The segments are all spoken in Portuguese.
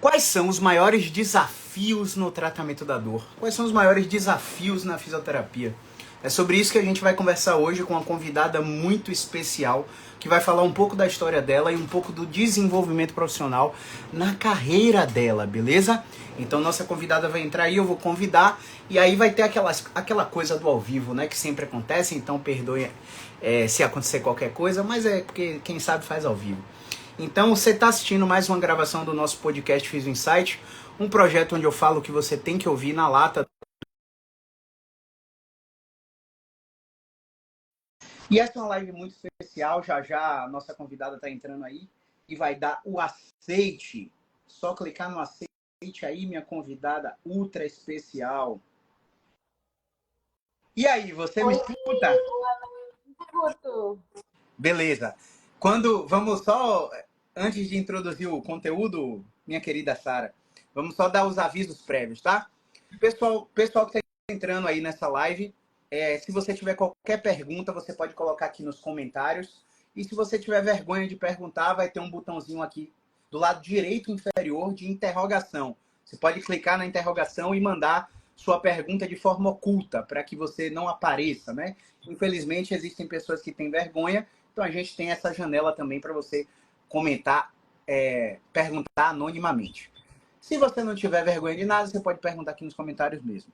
Quais são os maiores desafios no tratamento da dor? Quais são os maiores desafios na fisioterapia? É sobre isso que a gente vai conversar hoje com uma convidada muito especial, que vai falar um pouco da história dela e um pouco do desenvolvimento profissional na carreira dela, beleza? Então nossa convidada vai entrar aí, eu vou convidar, e aí vai ter aquela coisa do ao vivo, né, que sempre acontece, então perdoe se acontecer qualquer coisa, mas é porque quem sabe faz ao vivo. Então, você está assistindo mais uma gravação do nosso podcast Fiz o Insight, um projeto onde eu falo que você tem que ouvir na lata. E essa é uma live muito especial, já já a nossa convidada está entrando aí e vai dar o aceite. Só clicar no aceite aí, minha convidada ultra especial. E aí, você me Oi, escuta? boa noite, escuto. Beleza. Vamos só, antes de introduzir o conteúdo, minha querida Sara, vamos só dar os avisos prévios, tá? Pessoal que está entrando aí nessa live, se você tiver qualquer pergunta, você pode colocar aqui nos comentários. E se você tiver vergonha de perguntar, vai ter um botãozinho aqui do lado direito inferior de interrogação. Você pode clicar na interrogação e mandar sua pergunta de forma oculta, para que você não apareça, né? Infelizmente, existem pessoas que têm vergonha, então a gente tem essa janela também para você comentar, perguntar anonimamente. Se você não tiver vergonha de nada, você pode perguntar aqui nos comentários mesmo.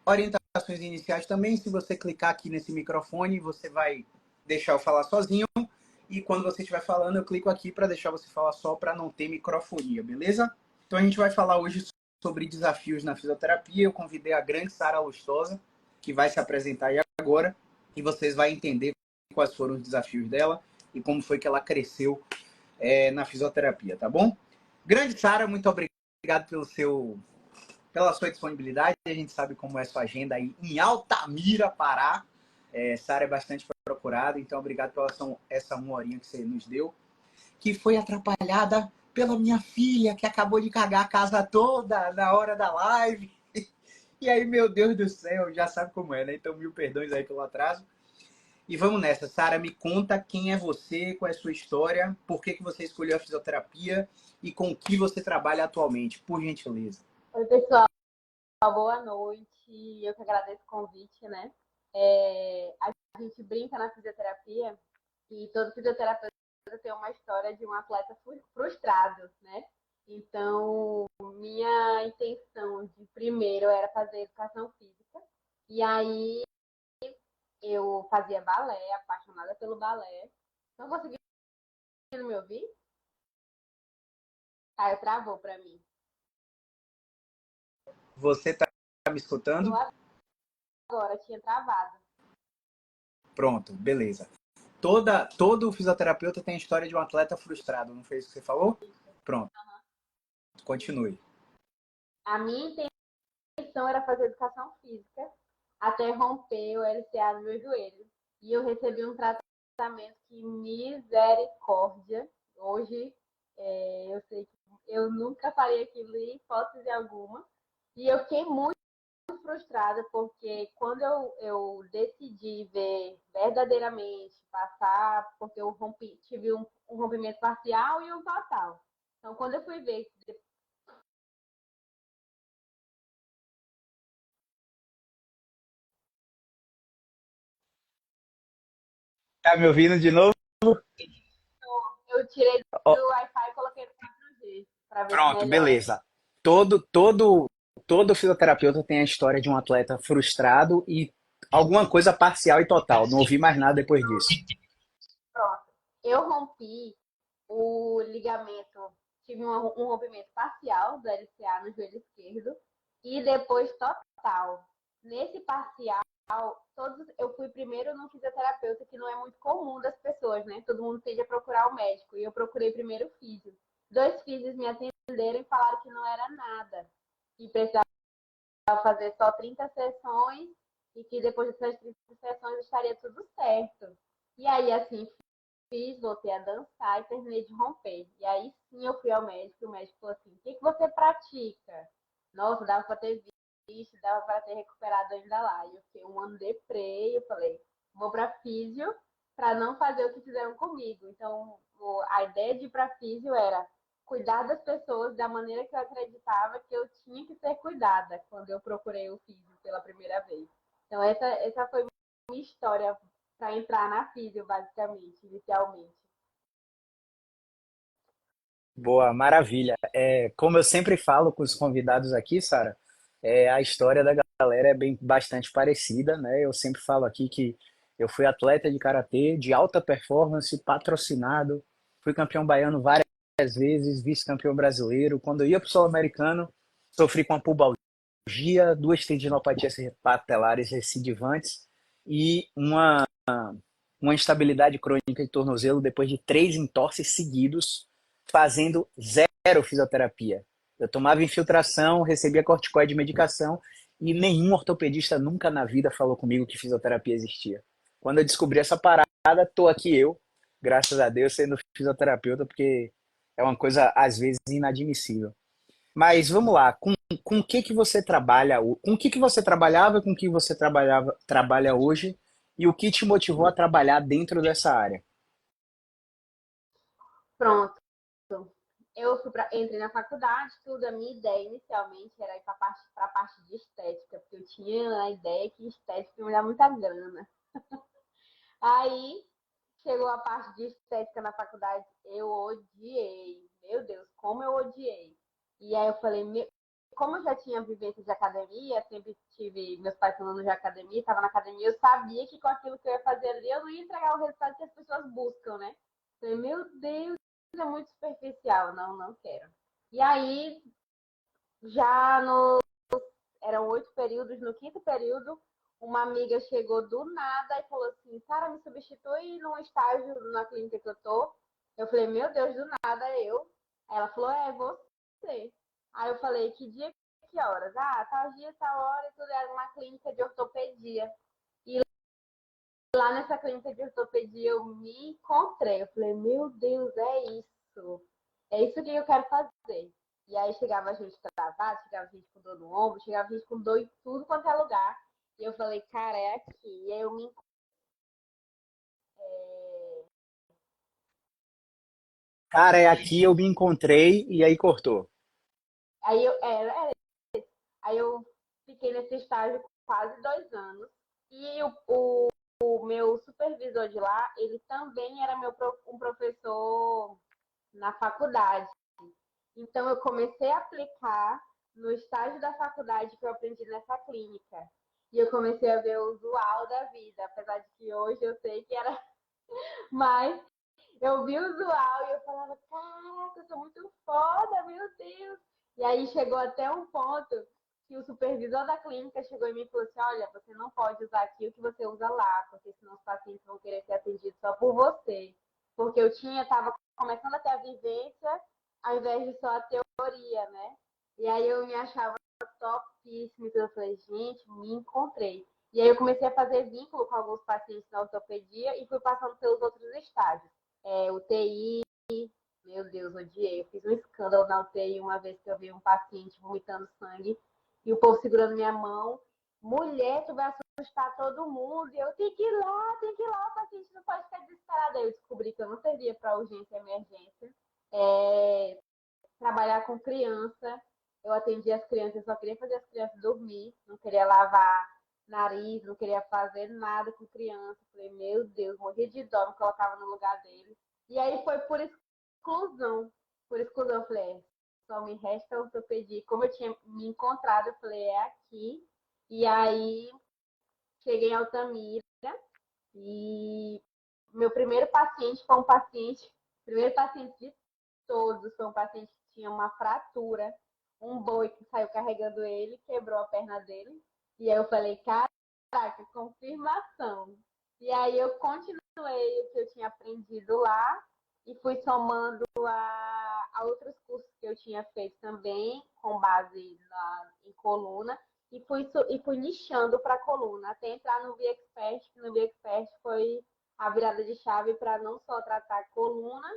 Orientações iniciais também, se você clicar aqui nesse microfone, você vai deixar eu falar sozinho. E quando você estiver falando, eu clico aqui para deixar você falar só, para não ter microfonia, beleza? Então a gente vai falar hoje sobre desafios na fisioterapia. Eu convidei a grande Sara Lustosa, que vai se apresentar aí agora, e vocês vão entender quais foram os desafios dela e como foi que ela cresceu na fisioterapia, tá bom? Grande Sara, muito obrigado pela sua disponibilidade. A gente sabe como é a sua agenda aí em Altamira, Pará. Sara é bastante procurada, então obrigado pela essa uma horinha que você nos deu, que foi atrapalhada pela minha filha, que acabou de cagar a casa toda na hora da live. E aí, meu Deus do céu, já sabe como é, né? Então, mil perdões aí pelo atraso. E vamos nessa. Sara, me conta quem é você, qual é a sua história, por que você escolheu a fisioterapia e com o que você trabalha atualmente, por gentileza. Oi, pessoal, boa noite. Eu que agradeço o convite, né? A gente brinca na fisioterapia e todo fisioterapeuta tem uma história de um atleta frustrado, né? Então, minha intenção de primeiro era fazer educação física. E aí eu fazia balé, apaixonada pelo balé. Não conseguindo me ouvir? Aí travou para mim. Você está me Tô escutando? agora, tinha travado. Pronto, beleza. Todo fisioterapeuta tem a história de um atleta frustrado, não foi isso que você falou? Pronto, continue. A minha intenção era fazer educação física até romper o LCA no meu joelho. E eu recebi um tratamento que misericórdia. Hoje eu sei que eu nunca faria aquilo em hipótese alguma. E eu fiquei muito frustrada porque quando eu decidi ver verdadeiramente passar, porque eu tive um rompimento parcial e um total. Então, quando eu fui ver. Tá me ouvindo de novo? Eu tirei Ó, do Wi-Fi e coloquei no 4G para ver se pronto, melhora. beleza. Todo fisioterapeuta tem a história de um atleta frustrado e alguma coisa parcial e total. Não ouvi mais nada depois disso. Pronto. Eu rompi o ligamento, tive um rompimento parcial do LCA no joelho esquerdo e depois total. Nesse parcial, eu fui primeiro no fisioterapeuta, que não é muito comum das pessoas, né? Todo mundo tende a procurar o médico. E eu procurei primeiro o físio. Dois físios me atenderam e falaram que não era nada. Que precisava fazer só 30 sessões e que depois dessas 30 sessões estaria tudo certo. E aí, assim, fiz, voltei a dançar e terminei de romper. E aí sim eu fui ao médico, e o médico falou assim, o que você pratica? Nossa, dava pra ter visto, dava pra ter recuperado ainda lá. E eu fiquei um ano deprê, e eu falei, vou pra físio pra não fazer o que fizeram comigo. Então, a ideia de ir pra físio era cuidar das pessoas da maneira que eu acreditava que eu tinha que ser cuidada quando eu procurei o físio pela primeira vez. Então, essa foi minha história para entrar na físio, basicamente, inicialmente. Boa, maravilha. Como eu sempre falo com os convidados aqui, Sara, a história da galera é bastante parecida, né? Eu sempre falo aqui que eu fui atleta de karatê de alta performance, patrocinado, fui campeão baiano várias vezes, vice-campeão brasileiro. Quando eu ia para o Sul-Americano, sofri com a pubalgia, duas tendinopatias patelares recidivantes e uma instabilidade crônica de tornozelo depois de 3 entorses seguidos, fazendo zero fisioterapia. Eu tomava infiltração, recebia corticoide de medicação e nenhum ortopedista nunca na vida falou comigo que fisioterapia existia. Quando eu descobri essa parada, tô aqui eu, graças a Deus, sendo fisioterapeuta, porque é uma coisa, às vezes, inadmissível. Mas vamos lá, com o que que você trabalha, com o que você trabalhava, com o que você trabalha hoje e o que te motivou a trabalhar dentro dessa área? Pronto. Entrei na faculdade, tudo. A minha ideia inicialmente era ir para a parte de estética, porque eu tinha a ideia que estética me dá muita grana. Aí chegou a parte de estética na faculdade, eu odiei. Meu Deus, como eu odiei. E aí eu falei, como eu já tinha vivência de academia, sempre tive meus pais falando de academia, estava na academia, eu sabia que com aquilo que eu ia fazer ali, eu não ia entregar o resultado que as pessoas buscam, né? Falei, meu Deus, é muito superficial. Não, não quero. E aí, já no eram 8 períodos, no quinto período, uma amiga chegou do nada e falou assim, Sara, me substitui num estágio na clínica que eu tô. Eu falei, meu Deus, do nada eu. Aí ela falou, você. Aí eu falei, que dia, que horas? Ah, tal dia, tal hora, e tudo era uma clínica de ortopedia. E lá nessa clínica de ortopedia eu me encontrei. Eu falei, meu Deus, é isso. É isso que eu quero fazer. E aí chegava gente travada, chegava gente com dor no ombro, chegava gente com dor em tudo quanto é lugar. E eu falei, cara, é aqui. E aí eu me Cara, é aqui eu me encontrei e aí cortou. aí eu, aí eu fiquei nesse estágio quase 2 anos. E o meu supervisor de lá, ele também era um professor na faculdade. Então, eu comecei a aplicar no estágio da faculdade que eu aprendi nessa clínica. E eu comecei a ver o usual da vida, apesar de que hoje eu sei que era mais. Eu vi o usual e eu falava, caraca, eu sou muito foda, meu Deus. E aí chegou até um ponto que o supervisor da clínica chegou em mim e falou assim, olha, você não pode usar aqui o que você usa lá, porque senão os pacientes vão querer ser atendidos só por você. Porque eu estava começando a ter a vivência ao invés de só a teoria, né? E aí eu me achava topíssima, então eu falei, gente, me encontrei. E aí eu comecei a fazer vínculo com alguns pacientes na ortopedia e fui passando pelos outros estágios. UTI, meu Deus, odiei. Eu fiz um escândalo na UTI uma vez que eu vi um paciente vomitando sangue e o povo segurando minha mão. Mulher, tu vai assustar todo mundo. E eu tenho que ir lá, tenho que ir lá, o paciente não pode ficar desesperado. Aí eu descobri que eu não servia para urgência e emergência. É, trabalhar com criança. Eu atendia as crianças, eu só queria fazer as crianças dormir, não queria lavar nariz, não queria fazer nada com criança. Falei, meu Deus, morria de dó, me colocava no lugar dele. E aí foi por exclusão. Por exclusão, eu falei, só me resta ortopedia. Como eu tinha me encontrado, eu falei, é aqui. E aí cheguei em Altamira e meu primeiro paciente foi um paciente, primeiro paciente de todos, foi um paciente que tinha uma fratura, um boi que saiu carregando ele, quebrou a perna dele. E aí eu falei, caraca, confirmação. E aí eu continuei o que eu tinha aprendido lá e fui somando a outros cursos que eu tinha feito também, com base em coluna, e fui nichando para coluna, até entrar no V-Expert, que no V-Expert foi a virada de chave para não só tratar coluna,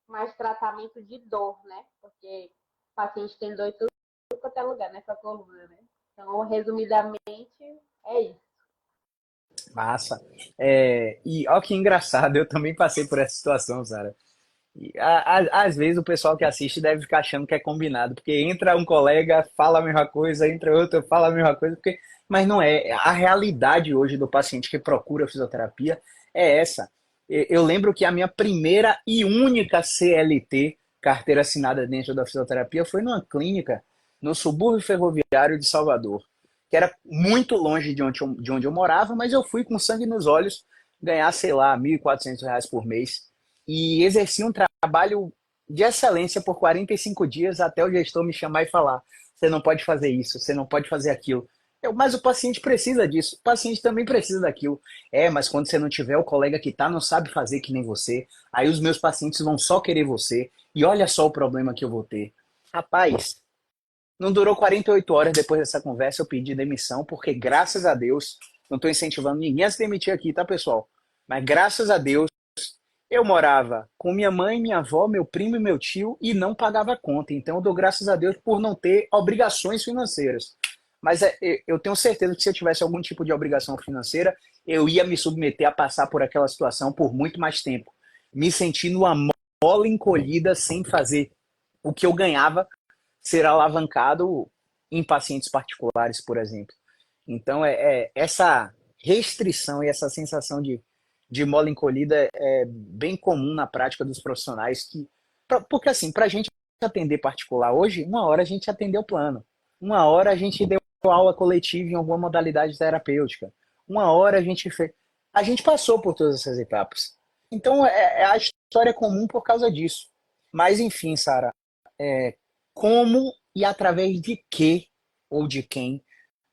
mas tratamento de dor, né? Porque o paciente tem dor em tudo quanto é lugar nessa coluna, né? Então, resumidamente, é isso. Massa. E ó que engraçado, eu também passei por essa situação, Sara. Às vezes o pessoal que assiste deve ficar achando que é combinado, porque entra um colega, fala a mesma coisa, entra outro, fala a mesma coisa, mas não é. A realidade hoje do paciente que procura fisioterapia é essa. Eu lembro que a minha primeira e única CLT, carteira assinada dentro da fisioterapia, foi numa clínica no subúrbio ferroviário de Salvador, que era muito longe de onde eu morava, mas eu fui com sangue nos olhos ganhar, sei lá, R$ 1.400 por mês e exerci um trabalho de excelência por 45 dias até o gestor me chamar e falar: você não pode fazer isso, você não pode fazer aquilo. Mas o paciente precisa disso, o paciente também precisa daquilo. Mas quando você não tiver o colega que tá, não sabe fazer que nem você, aí os meus pacientes vão só querer você, e olha só o problema que eu vou ter. Rapaz, não durou 48 horas depois dessa conversa, eu pedi demissão, porque graças a Deus, não estou incentivando ninguém a se demitir aqui, tá, pessoal? Mas graças a Deus, eu morava com minha mãe, minha avó, meu primo e meu tio e não pagava conta. Então eu dou graças a Deus por não ter obrigações financeiras. Mas eu tenho certeza que se eu tivesse algum tipo de obrigação financeira, eu ia me submeter a passar por aquela situação por muito mais tempo. Me sentindo uma mola encolhida sem fazer o que eu ganhava ser alavancado em pacientes particulares, por exemplo. Então, essa restrição e essa sensação de mola encolhida é bem comum na prática dos profissionais, porque assim, para a gente atender particular hoje, uma hora a gente atendeu plano, uma hora a gente deu aula coletiva em alguma modalidade terapêutica, uma hora a gente passou por todas essas etapas. Então, a história é comum por causa disso. Mas, enfim, Sara, como e através de que ou de quem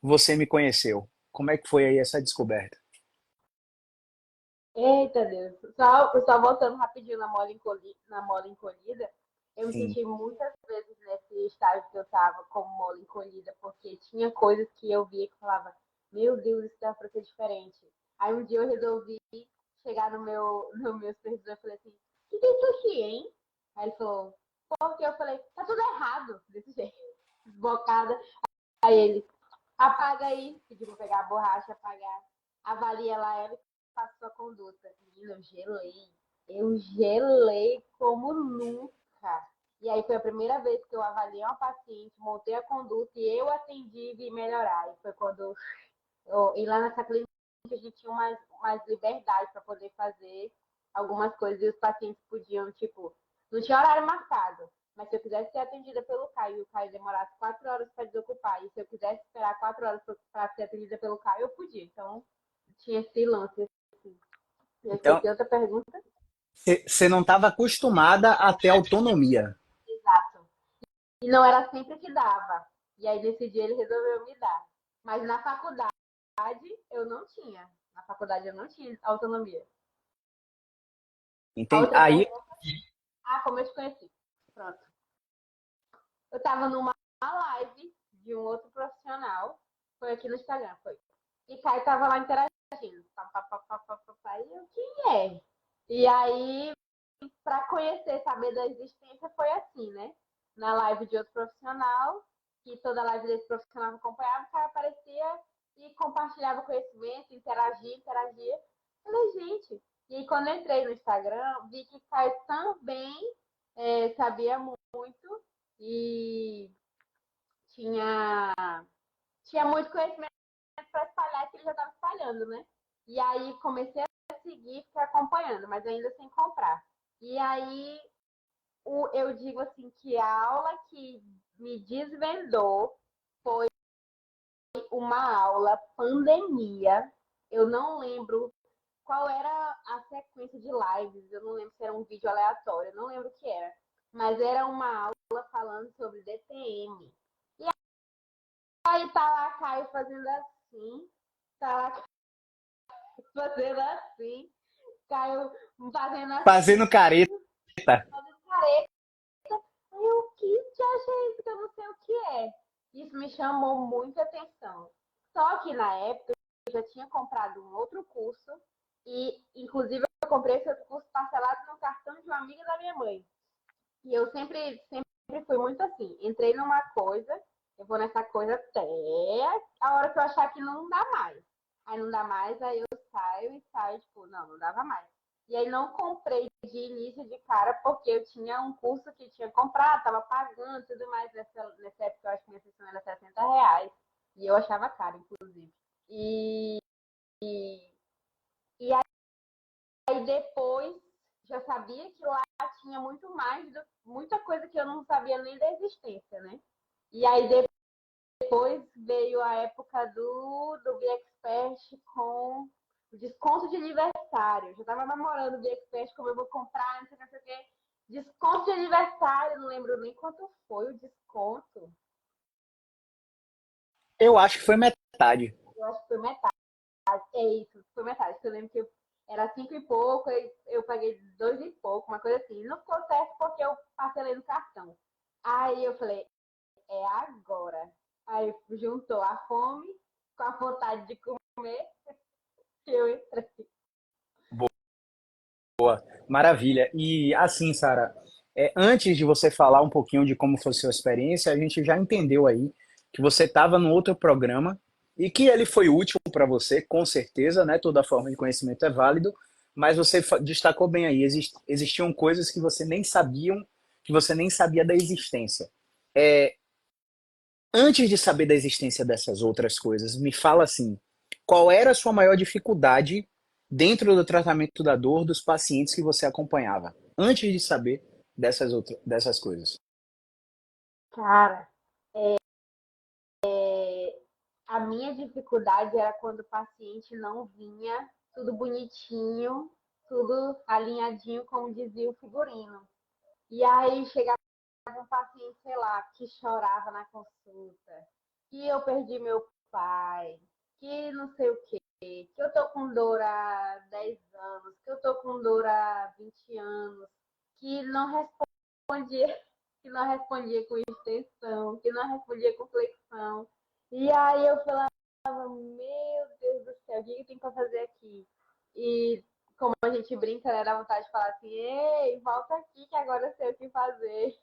você me conheceu? Como é que foi aí essa descoberta? Eita Deus. Só voltando rapidinho na mola encolhida, eu me Sim. senti muitas vezes nesse estágio que eu tava como mola encolhida, porque tinha coisas que eu via que falava, meu Deus, isso dá pra ser diferente. Aí um dia eu resolvi chegar no meu supervisor e falei assim, o que é isso aqui, hein? Aí ele falou, porque eu falei, tá tudo errado, desse jeito, desbocada. Aí ele, apaga aí, pediu pra pegar a borracha, apagar, avalia lá ela e faça sua conduta. Menina, eu gelei como nunca. E aí foi a primeira vez que eu avaliei uma paciente, montei a conduta e eu atendi e vi melhorar. E foi quando e lá nessa clínica a gente tinha mais liberdade para poder fazer algumas coisas e os pacientes podiam, tipo, não tinha horário marcado. Mas se eu quisesse ser atendida pelo Caio e o Caio demorasse 4 horas para desocupar, e se eu quisesse esperar 4 horas para ser atendida pelo Caio, eu podia. Então, tinha esse lance. Assim. Eu Então, esqueci outra pergunta. você não estava acostumada a ter autonomia. Exato. E não era sempre que dava. E aí, nesse dia, ele resolveu me dar. Mas na faculdade, eu não tinha. Na faculdade, eu não tinha autonomia. A Entende? outra Aí, pergunta. Ah, como eu te conheci. Pronto. Eu tava numa live de um outro profissional. Foi aqui no Instagram, foi. E Caio tava lá interagindo. E eu, quem é? E aí, pra conhecer, saber da existência, foi assim, né? Na live de outro profissional, que toda live desse profissional acompanhava, o cara aparecia e compartilhava conhecimento, interagia. Falei, gente. E aí, quando eu entrei no Instagram, vi que Caio também sabia muito e tinha, tinha muito conhecimento para espalhar que ele já estava espalhando, né? E aí comecei a seguir, ficar acompanhando, mas ainda sem comprar. E aí eu digo assim que a aula que me desvendou foi uma aula pandemia. Eu não lembro qual era a sequência de lives, eu não lembro se era um vídeo aleatório, eu não lembro o que era. Mas era uma aula falando sobre DTM. E aí tá lá Caio fazendo assim, tá lá fazendo assim, Caio fazendo fazendo assim, careta. fazendo careta. Aí eu, que acha isso que eu não sei o que é? Isso me chamou muita atenção. Só que na época eu já tinha comprado um outro curso e, inclusive, eu comprei esse outro curso parcelado no cartão de uma amiga da minha mãe. E eu sempre fui muito assim. Entrei numa coisa, eu vou nessa coisa até a hora que eu achar que não dá mais. Aí não dá mais, aí eu saio e saio, tipo, não dava mais. E aí não comprei de início de cara, porque eu tinha um curso que tinha comprado, estava pagando e tudo mais. Nessa época eu acho que minha sessão era R$ 60. E eu achava caro, inclusive. E, e aí depois já sabia que lá tinha muito mais, muita coisa que eu não sabia nem da existência, né? E aí depois veio a época do BeExpert com o desconto de aniversário. Eu já estava namorando o BeExpert, como eu vou comprar, não sei o que. Desconto de aniversário, não lembro nem quanto foi o desconto. Eu acho que foi metade. Eu acho que foi metade. É isso, foi metade. Eu lembro que era 5 e pouco, eu paguei 2 e pouco, uma coisa assim. Não ficou certo porque eu parcelei no cartão. Aí eu falei, é agora. Aí juntou a fome com a vontade de comer, que eu entrei. Boa, maravilha. E assim, Sara, antes de você falar um pouquinho de como foi a sua experiência, a gente já entendeu aí que você estava num outro programa e que ele foi útil para você, com certeza, né? Toda forma de conhecimento é válido, mas você destacou bem aí, existiam coisas que você nem sabia da existência. É, Antes de saber da existência dessas outras coisas, me fala assim, qual era a sua maior dificuldade dentro do tratamento da dor dos pacientes que você acompanhava? Antes de saber dessas coisas. Cara, a minha dificuldade era quando o paciente não vinha tudo bonitinho, tudo alinhadinho, como dizia o figurino. E aí chegava um paciente, sei lá, que chorava na consulta, que eu perdi meu pai, que não sei o quê, que eu tô com dor há 10 anos, que eu tô com dor há 20 anos, que não respondia, que não respondia com extensão, que não respondia com flexão. E aí eu falava, meu Deus do céu, o que tem para fazer aqui? E como a gente brinca, né, dá vontade de falar assim, ei, volta aqui que agora eu sei o que fazer.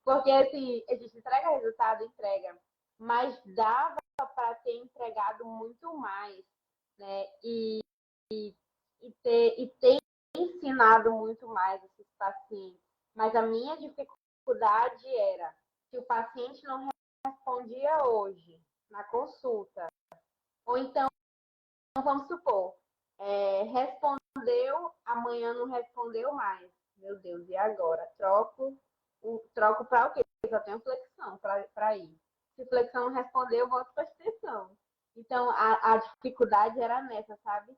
Porque assim, a gente entrega resultado, entrega, mas dava para ter entregado muito mais, né? E ter ensinado muito mais esses pacientes. Mas a minha dificuldade era se o paciente não respondia hoje na consulta, ou então, vamos supor, respondeu, amanhã não respondeu mais. Meu Deus, e agora? Troco para o quê? Eu só tenho flexão para ir. Se flexão não responder, eu volto para extensão. Então, a dificuldade era nessa, sabe?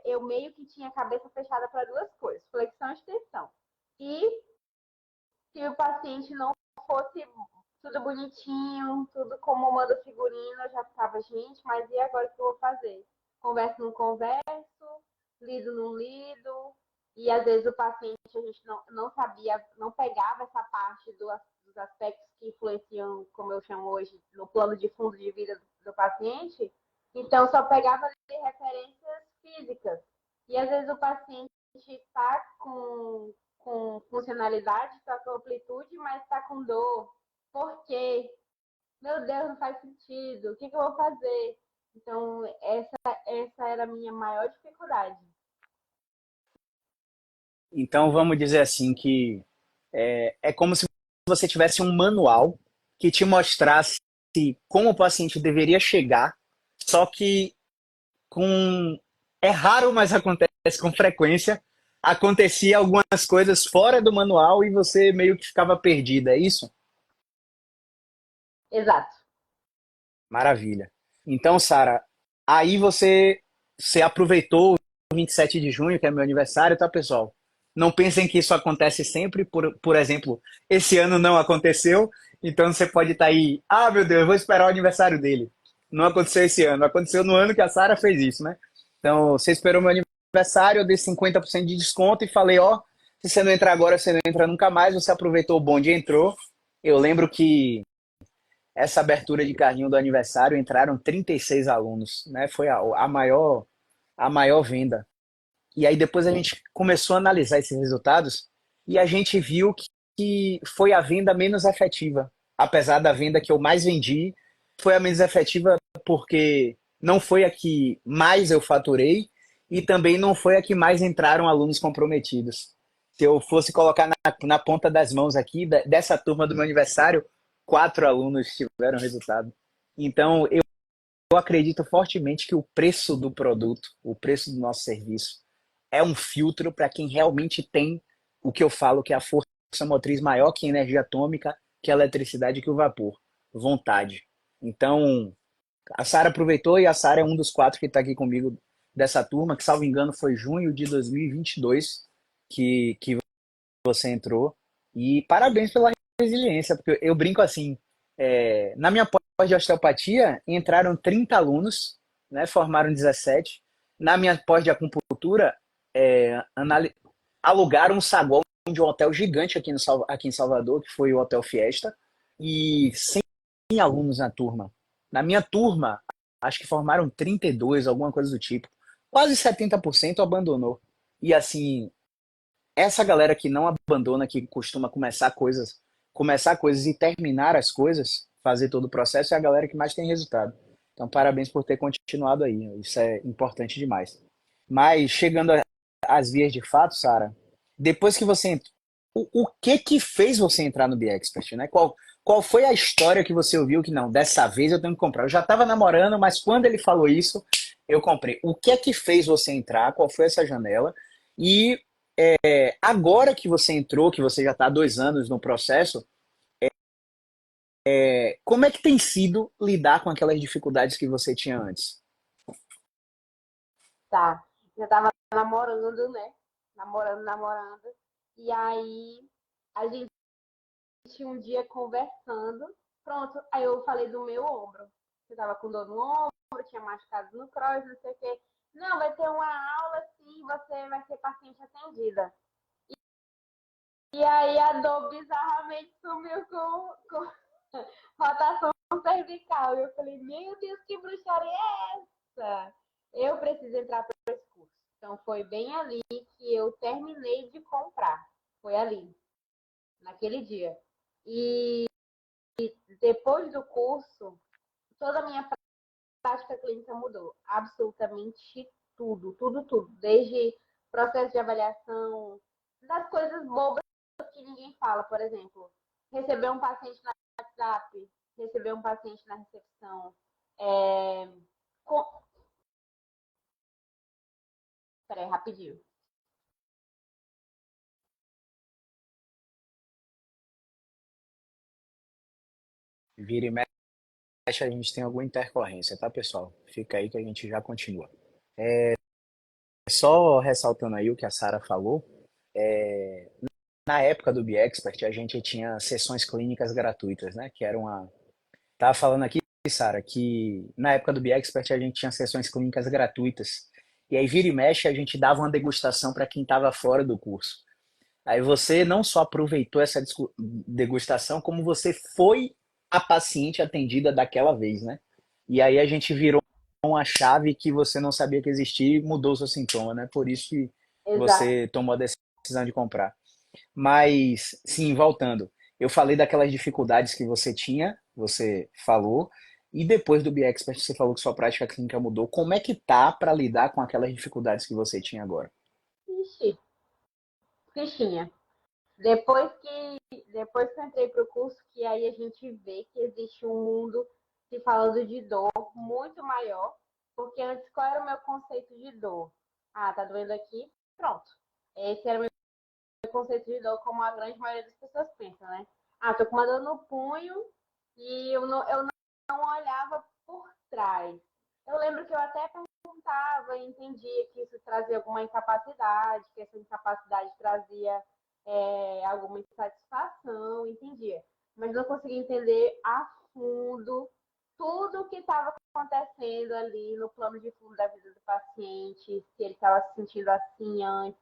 Eu meio que tinha a cabeça fechada para duas coisas, flexão e extensão. E se o paciente não fosse tudo bonitinho, tudo como manda o figurino, eu já ficava, gente, mas e agora o que eu vou fazer? Converso, não converso, lido, não lido, e às vezes o paciente a gente não sabia, não pegava essa parte dos aspectos que influenciam, como eu chamo hoje, no plano de fundo de vida do paciente, então só pegava ali referências físicas. E às vezes o paciente está com funcionalidade, está com amplitude, mas está com dor. Por quê? Meu Deus, não faz sentido. O que eu vou fazer? Então, essa era a minha maior dificuldade. Então, vamos dizer assim que é como se você tivesse um manual que te mostrasse como o paciente deveria chegar, só que com é raro, mas acontece com frequência. Acontecia algumas coisas fora do manual e você meio que ficava perdida, é isso? Exato. Maravilha. Então, Sara, aí você aproveitou o 27 de junho, que é meu aniversário, tá, pessoal? Não pensem que isso acontece sempre, por exemplo, esse ano não aconteceu, então você pode estar aí, ah, meu Deus, eu vou esperar o aniversário dele. Não aconteceu esse ano, aconteceu no ano que a Sara fez isso, né? Então, você esperou meu aniversário, eu dei 50% de desconto e falei, ó, se você não entrar agora, você não entra nunca mais, você aproveitou o bonde e entrou. Eu lembro que essa abertura de carrinho do aniversário entraram 36 alunos, né? Foi a maior venda. E aí depois a gente começou a analisar esses resultados e a gente viu que foi a venda menos efetiva. Apesar da venda que eu mais vendi, foi a menos efetiva porque não foi a que mais eu faturei e também não foi a que mais entraram alunos comprometidos. Se eu fosse colocar na ponta das mãos aqui, dessa turma do meu aniversário, 4 alunos tiveram resultado. Então, eu acredito fortemente que o preço do produto, o preço do nosso serviço, é um filtro para quem realmente tem o que eu falo que é a força motriz maior que a energia atômica, que a eletricidade, que o vapor, vontade. Então, a Sara aproveitou e a Sara é um dos 4 que está aqui comigo dessa turma, que, salvo engano, foi junho de 2022 que você entrou. E parabéns pela resiliência, porque eu brinco assim, na minha pós de osteopatia entraram 30 alunos, né, formaram 17. Na minha pós de acupuntura, alugaram um saguão de um hotel gigante aqui em Salvador, que foi o Hotel Fiesta, e 100 alunos na turma. Na minha turma, acho que formaram 32, alguma coisa do tipo. Quase 70% abandonou. E assim, essa galera que não abandona, que costuma começar coisas e terminar as coisas, fazer todo o processo, é a galera que mais tem resultado. Então, parabéns por ter continuado aí. Isso é importante demais. Mas, chegando às vias de fato, Sara, depois que você entrou, o que que fez você entrar no BeExpert, né? Qual foi a história que você ouviu que não, dessa vez eu tenho que comprar? Eu já estava namorando, mas quando ele falou isso, eu comprei. O que é que fez você entrar? Qual foi essa janela? E agora que você entrou, que você já está há 2 anos no processo, como é que tem sido lidar com aquelas dificuldades que você tinha antes? Tá. Já tava namorando, né? Namorando. E aí a gente um dia conversando. Pronto, aí eu falei do meu ombro. Eu tava com dor no ombro, tinha machucado no cross, não sei o quê. Não, vai ter uma aula sim, você vai ser paciente atendida. E aí a dor bizarramente sumiu com rotação cervical. E eu falei, meu Deus, que bruxaria é essa? Eu preciso entrar para esse curso. Então foi bem ali que eu terminei de comprar. Foi ali, naquele dia. E depois do curso, toda a minha prática clínica mudou. Absolutamente tudo, tudo, tudo. Desde processo de avaliação, das coisas bobas que ninguém fala, por exemplo, receber um paciente no WhatsApp, receber um paciente na recepção. É... Com... Peraí, rapidinho. Vira e mexe, a gente tem alguma intercorrência, tá, pessoal? Fica aí que a gente já continua. Só ressaltando aí o que a Sara falou, na época do BeExpert, a gente tinha sessões clínicas gratuitas, né? Que era uma. Tava falando aqui, Sara, que na época do BeExpert a gente tinha sessões clínicas gratuitas. E aí, vira e mexe, a gente dava uma degustação para quem estava fora do curso. Aí você não só aproveitou essa degustação, como você foi a paciente atendida daquela vez, né? E aí a gente virou uma chave que você não sabia que existia e mudou o seu sintoma, né? Por isso que Exato. você tomou a decisão de comprar. Mas, sim, voltando, eu falei daquelas dificuldades que você tinha, você falou, e depois do BeExpert você falou que sua prática clínica mudou. Como é que tá para lidar com aquelas dificuldades que você tinha agora? Ixi, fichinha. Depois que eu entrei para o curso, que aí a gente vê que existe um mundo se falando de dor muito maior, porque antes qual era o meu conceito de dor? Ah, tá doendo aqui, pronto. Esse era o meu conceito de dor, como a grande maioria das pessoas pensa, né? Ah, tô com uma dor no punho e eu não olhava por trás. Eu lembro que eu até perguntava e entendia que isso trazia alguma incapacidade, que essa incapacidade trazia alguma insatisfação, entendia. Mas não conseguia entender a fundo tudo o que estava acontecendo ali no plano de fundo da vida do paciente, se ele estava se sentindo assim antes,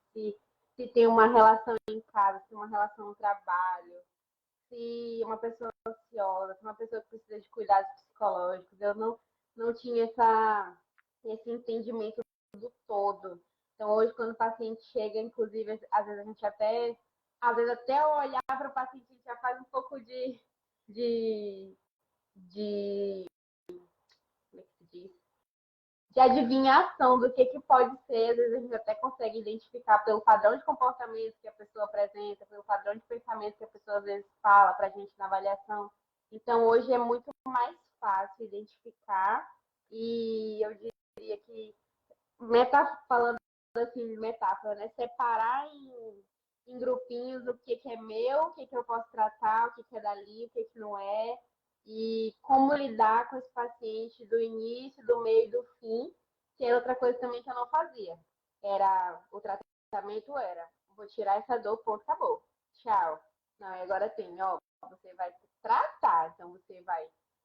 se tem uma relação em casa, se tem uma relação no trabalho, se uma pessoa é ansiosa, se uma pessoa precisa de cuidados psicológicos. Eu não tinha esse entendimento do todo. Então, hoje, quando o paciente chega, inclusive, às vezes a gente às vezes até olhar para o paciente, a gente já faz um pouco de, de como é que se diz? de adivinhação do que pode ser. Às vezes a gente até consegue identificar pelo padrão de comportamento que a pessoa apresenta, pelo padrão de pensamento que a pessoa às vezes fala para a gente na avaliação. Então, hoje é muito mais fácil identificar e eu diria que, falando assim de metáfora, né? Separar em grupinhos o que é meu, o que eu posso tratar, o que é dali, o que não é, e como lidar com esse paciente do início, do meio e do fim, que era outra coisa também que eu não fazia. O tratamento era, vou tirar essa dor, ponto, acabou. Tchau. Não, agora tem, ó, você vai tratar, então você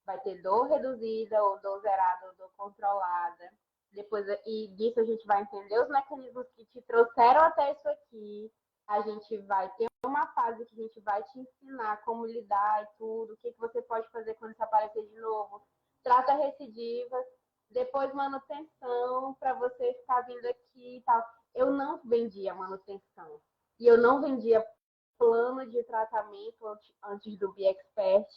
vai ter dor reduzida, ou dor zerada, ou dor controlada. Depois, e disso a gente vai entender os mecanismos que te trouxeram até isso aqui. A gente vai ter uma fase que a gente vai te ensinar como lidar e tudo, o que você pode fazer quando isso aparecer de novo. Trata recidivas, depois manutenção, para você ficar vindo aqui e tal. Eu não vendia manutenção. E eu não vendia plano de tratamento antes do Be Expert,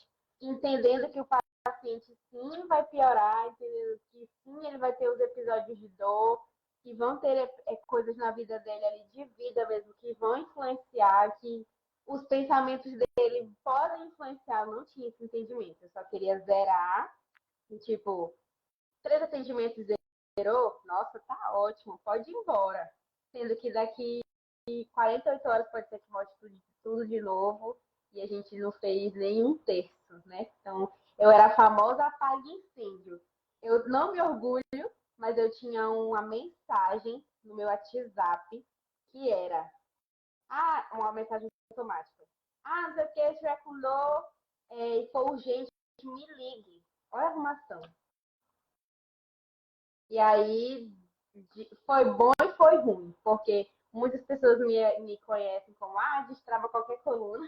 entendendo que o paciente sim vai piorar, entendendo que sim ele vai ter os episódios de dor, que vão ter coisas na vida dele ali de vida mesmo, que vão influenciar, que os pensamentos dele podem influenciar. Eu não tinha esse entendimento, eu só queria zerar, e, tipo, 3 atendimentos zerou, nossa, tá ótimo, pode ir embora. Sendo que daqui 48 horas pode ser que volte tudo de novo, e a gente não fez nem um terço, né? Então, eu era a famosa apaga incêndio. Eu não me orgulho, mas eu tinha uma mensagem no meu WhatsApp que era uma mensagem automática. Não sei o que, estiver com dor e for urgente, me ligue. Olha a arrumação. E aí foi bom e foi ruim, porque muitas pessoas me conhecem como destrava qualquer coluna.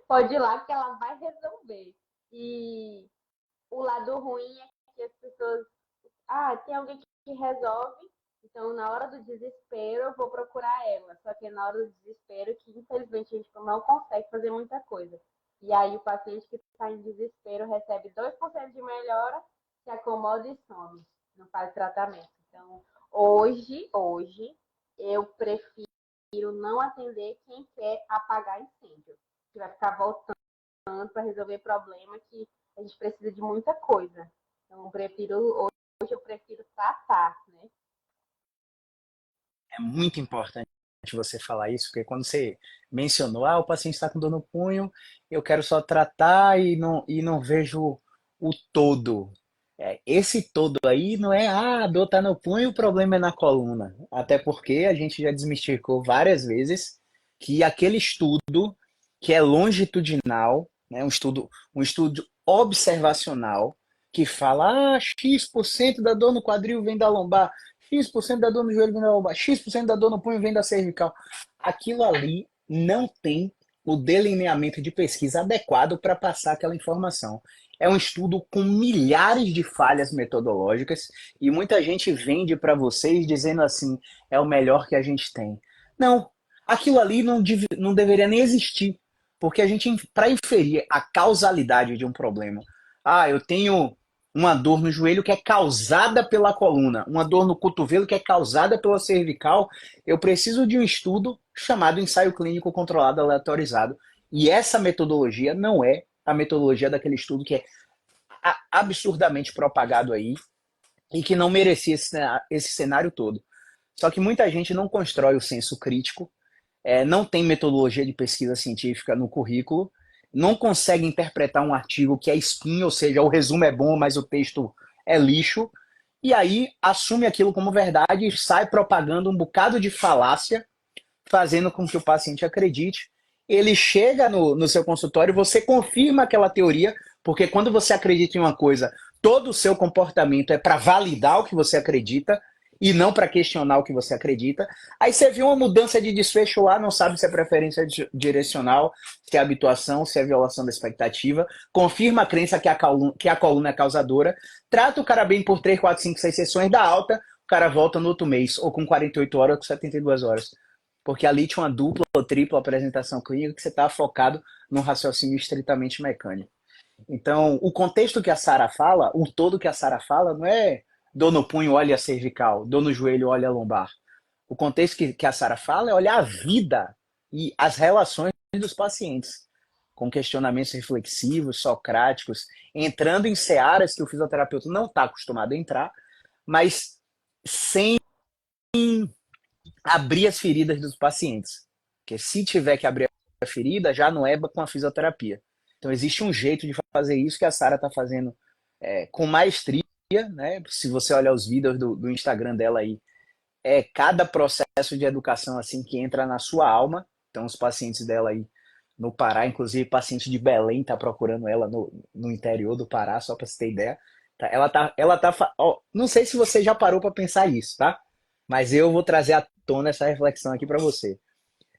Pode ir lá que ela vai resolver. E o lado ruim é que as pessoas tem alguém que resolve, então na hora do desespero eu vou procurar ela. Só que é na hora do desespero que infelizmente a gente não consegue fazer muita coisa. E aí o paciente que está em desespero recebe 2% de melhora, se acomoda e some, não faz tratamento. Então hoje eu prefiro não atender quem quer apagar incêndio, que vai ficar voltando para resolver problema que a gente precisa de muita coisa. Então hoje eu prefiro tratar, né? É muito importante você falar isso, porque quando você mencionou, o paciente está com dor no punho, eu quero só tratar e não vejo o todo. Esse todo aí não é, a dor tá no punho, o problema é na coluna. Até porque a gente já desmistificou várias vezes que aquele estudo que é longitudinal, né, um estudo observacional, que fala, X% da dor no quadril vem da lombar, X% da dor no joelho vem da lombar, X% da dor no punho vem da cervical. Aquilo ali não tem o delineamento de pesquisa adequado para passar aquela informação. É um estudo com milhares de falhas metodológicas e muita gente vende para vocês dizendo assim, é o melhor que a gente tem. Não, aquilo ali não deveria nem existir, porque a gente, para inferir a causalidade de um problema, eu tenho uma dor no joelho que é causada pela coluna, uma dor no cotovelo que é causada pela cervical, eu preciso de um estudo chamado ensaio clínico controlado aleatorizado. E essa metodologia não é a metodologia daquele estudo que é absurdamente propagado aí e que não merecia esse cenário todo. Só que muita gente não constrói o senso crítico, não tem metodologia de pesquisa científica no currículo, não consegue interpretar um artigo que é spin, ou seja, o resumo é bom, mas o texto é lixo, e aí assume aquilo como verdade e sai propagando um bocado de falácia, fazendo com que o paciente acredite. Ele chega no seu consultório, você confirma aquela teoria, porque quando você acredita em uma coisa, todo o seu comportamento é para validar o que você acredita e não para questionar o que você acredita. Aí você viu uma mudança de desfecho lá, não sabe se é preferência direcional, se é habituação, se é violação da expectativa, confirma a crença que a coluna é causadora, trata o cara bem por 3, 4, 5, 6 sessões, dá alta, o cara volta no outro mês, ou com 48 horas, ou com 72 horas. Porque ali tinha uma dupla ou tripla apresentação clínica que você estava focado num raciocínio estritamente mecânico. Então, o contexto que a Sara fala, o todo que a Sara fala, não é dor no punho, olha a cervical, dor no joelho, olha a lombar. O contexto que a Sara fala é olhar a vida e as relações dos pacientes, com questionamentos reflexivos, socráticos, entrando em searas que o fisioterapeuta não está acostumado a entrar, mas sem abrir as feridas dos pacientes. Porque se tiver que abrir a ferida, já não é com a fisioterapia. Então existe um jeito de fazer isso que a Sara está fazendo com maestria, né? Se você olhar os vídeos do Instagram dela aí, é cada processo de educação assim que entra na sua alma. Então os pacientes dela aí no Pará, inclusive paciente de Belém está procurando ela no interior do Pará, só para você ter ideia. Ó, não sei se você já parou para pensar isso, tá? Mas eu vou trazer à tona essa reflexão aqui para você.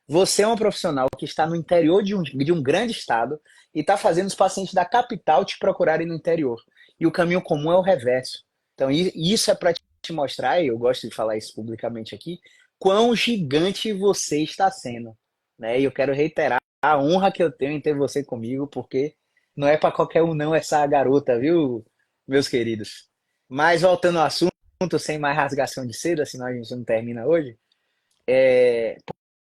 Você é uma profissional que está no interior de um grande estado e está fazendo os pacientes da capital te procurarem no interior. E o caminho comum é o reverso. Então, isso é para te mostrar, e eu gosto de falar isso publicamente aqui, quão gigante você está sendo. Né? E eu quero reiterar a honra que eu tenho em ter você comigo, porque não é para qualquer um não essa garota, viu, meus queridos? Mas voltando ao assunto, sem mais rasgação de seda, senão a gente não termina hoje.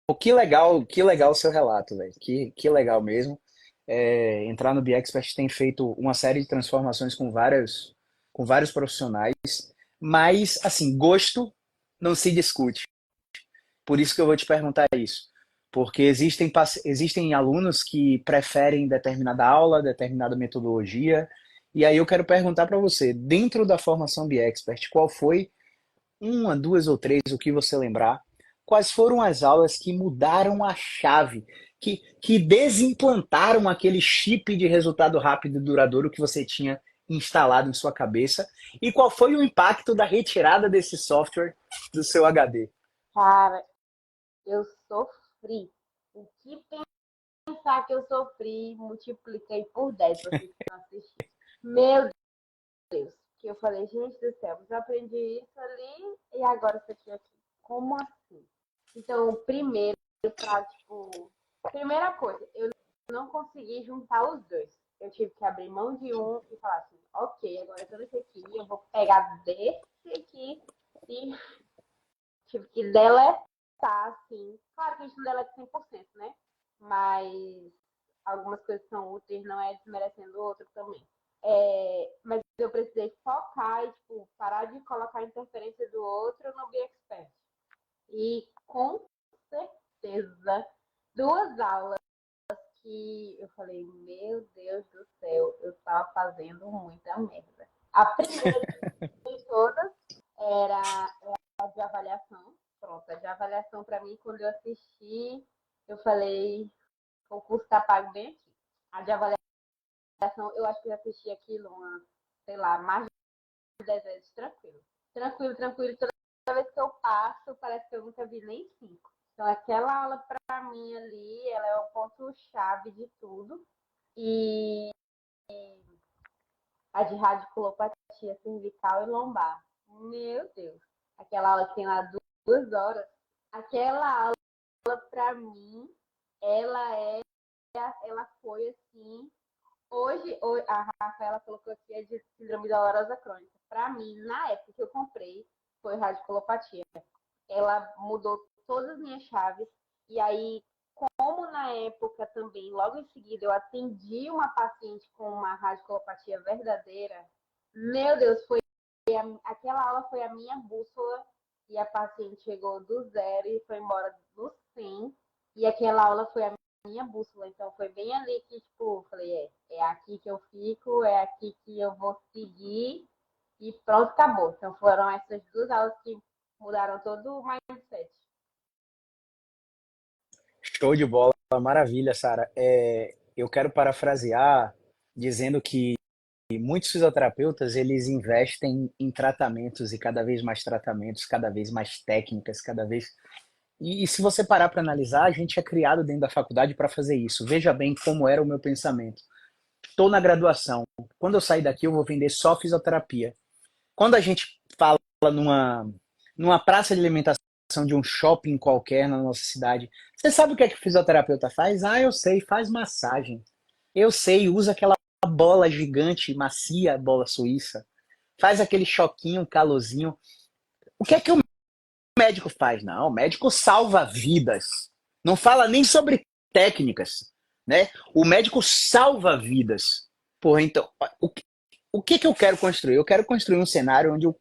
Pô, que legal o seu relato, velho. Que legal mesmo. Entrar no BeExpert tem feito uma série de transformações com vários profissionais, mas, assim, gosto não se discute. Por isso que eu vou te perguntar isso. Porque existem alunos que preferem determinada aula, determinada metodologia, e aí eu quero perguntar para você, dentro da formação BeExpert, qual foi uma, duas ou três, o que você lembrar, quais foram as aulas que mudaram a chave, que desimplantaram aquele chip de resultado rápido e duradouro que você tinha instalado em sua cabeça, e qual foi o impacto da retirada desse software do seu HD? Cara, eu sofri. O que pensar que eu sofri, multipliquei por 10 vocês que não assistiram. Meu Deus, que eu falei, gente do céu, eu aprendi isso ali e agora isso aqui. Como assim? Então, primeiro, pra, tipo, primeira coisa, eu não consegui juntar os dois. Eu tive que abrir mão de um e falar assim, ok, agora eu tô nesse aqui, eu vou pegar desse aqui e tive que deletar, assim. Claro que a gente não deleta 100%, né? Mas algumas coisas são úteis, não é desmerecendo o outro também. Mas eu precisei focar e tipo, parar de colocar a interferência do outro no BeExpert. E com certeza, duas aulas que eu falei, meu Deus do céu, eu estava fazendo muita merda. A primeira de todas era a de avaliação. Pronto, a de avaliação para mim, quando eu assisti, eu falei, o curso está pago bem aqui. A de avaliação, eu acho que eu assisti aquilo sei lá, mais de 10 vezes tranquilo. Tranquilo, tranquilo. Toda vez que eu passo, parece que eu nunca vi nem 5. Então, aquela aula, para mim, ali, ela é o ponto-chave de tudo. E a de radiculopatia cervical e lombar. Meu Deus. Aquela aula que tem lá 2 horas. Aquela aula, para mim, ela foi assim. Hoje, a Rafaela colocou aqui a de síndrome dolorosa crônica. Para mim, na época que eu comprei, foi radiculopatia. Ela mudou todas as minhas chaves. E aí, como na época também, logo em seguida, eu atendi uma paciente com uma radiculopatia verdadeira, meu Deus, aquela aula foi a minha bússola e a paciente chegou do 0 e foi embora do 100. E aquela aula foi a minha bússola. Então foi bem ali que, tipo, eu falei, é aqui que eu fico, é aqui que eu vou seguir e pronto, acabou. Então foram essas duas aulas que mudaram todo o mindset. Show de bola, maravilha, Sara. Eu quero parafrasear dizendo que muitos fisioterapeutas eles investem em tratamentos e cada vez mais tratamentos, cada vez mais técnicas, cada vez. E se você parar para analisar, a gente é criado dentro da faculdade para fazer isso. Veja bem como era o meu pensamento. Estou na graduação. Quando eu sair daqui, eu vou vender só fisioterapia. Quando a gente fala numa praça de alimentação de um shopping qualquer na nossa cidade, você sabe o que é que o fisioterapeuta faz? Ah, eu sei, faz massagem. Eu sei, usa aquela bola gigante, macia, bola suíça, faz aquele choquinho, um calorzinho. O que é que o médico faz? Não, o médico salva vidas. Não fala nem sobre técnicas, né? O médico salva vidas. Porra, então, o que que eu quero construir? Eu quero construir um cenário onde o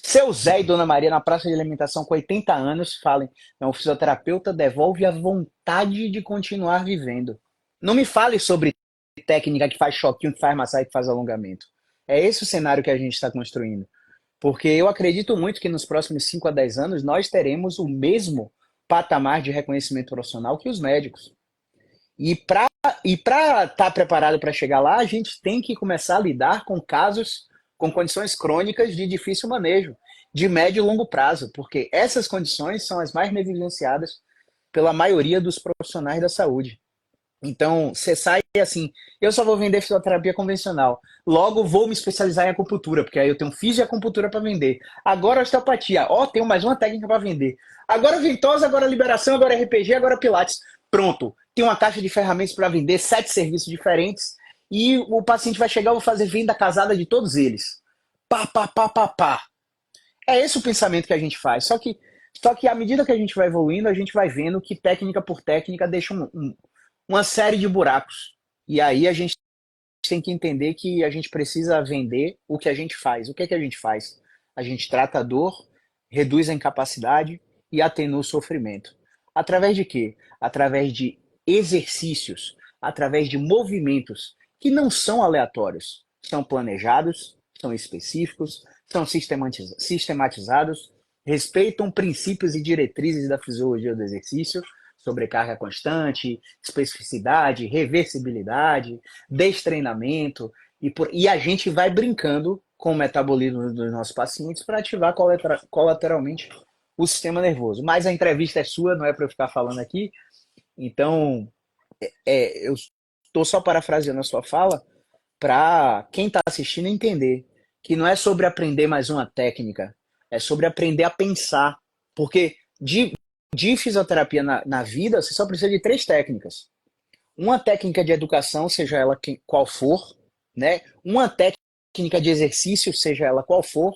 seu Zé e Dona Maria na praça de alimentação com 80 anos falem, não, o fisioterapeuta devolve a vontade de continuar vivendo. Não me fale sobre técnica que faz choquinho, que faz massagem, que faz alongamento. É esse o cenário que a gente está construindo. Porque eu acredito muito que nos próximos 5 a 10 anos nós teremos o mesmo patamar de reconhecimento profissional que os médicos. E para estar preparado para chegar lá, a gente tem que começar a lidar com casos com condições crônicas de difícil manejo, de médio e longo prazo, porque essas condições são as mais negligenciadas pela maioria dos profissionais da saúde. Então, você sai assim, eu só vou vender fisioterapia convencional. Logo, vou me especializar em acupuntura, porque aí eu tenho fisioacupuntura para vender. Agora osteopatia, ó, tenho mais uma técnica para vender. Agora ventosa, agora liberação, agora RPG, agora pilates. Pronto, tem uma caixa de ferramentas para vender 7 serviços diferentes e o paciente vai chegar, eu vou fazer venda casada de todos eles. Pá, pá, pá, pá, pá. É esse o pensamento que a gente faz. Só que à medida que a gente vai evoluindo, a gente vai vendo que técnica por técnica deixa uma série de buracos. E aí a gente tem que entender que a gente precisa vender o que a gente faz. O que é que a gente faz? A gente trata a dor, reduz a incapacidade e atenua o sofrimento. Através de quê? Através de exercícios, através de movimentos que não são aleatórios, são planejados, são específicos, são sistematizados, respeitam princípios e diretrizes da fisiologia do exercício, sobrecarga constante, especificidade, reversibilidade, destreinamento, e a gente vai brincando com o metabolismo dos nossos pacientes para ativar colateralmente o sistema nervoso. Mas a entrevista é sua, não é para eu ficar falando aqui, então eu estou só parafraseando a sua fala para quem está assistindo entender que não é sobre aprender mais uma técnica, é sobre aprender a pensar, porque de fisioterapia na vida, você só precisa de 3 técnicas. Uma técnica de educação, seja ela qual for, né? Uma técnica de exercício, seja ela qual for,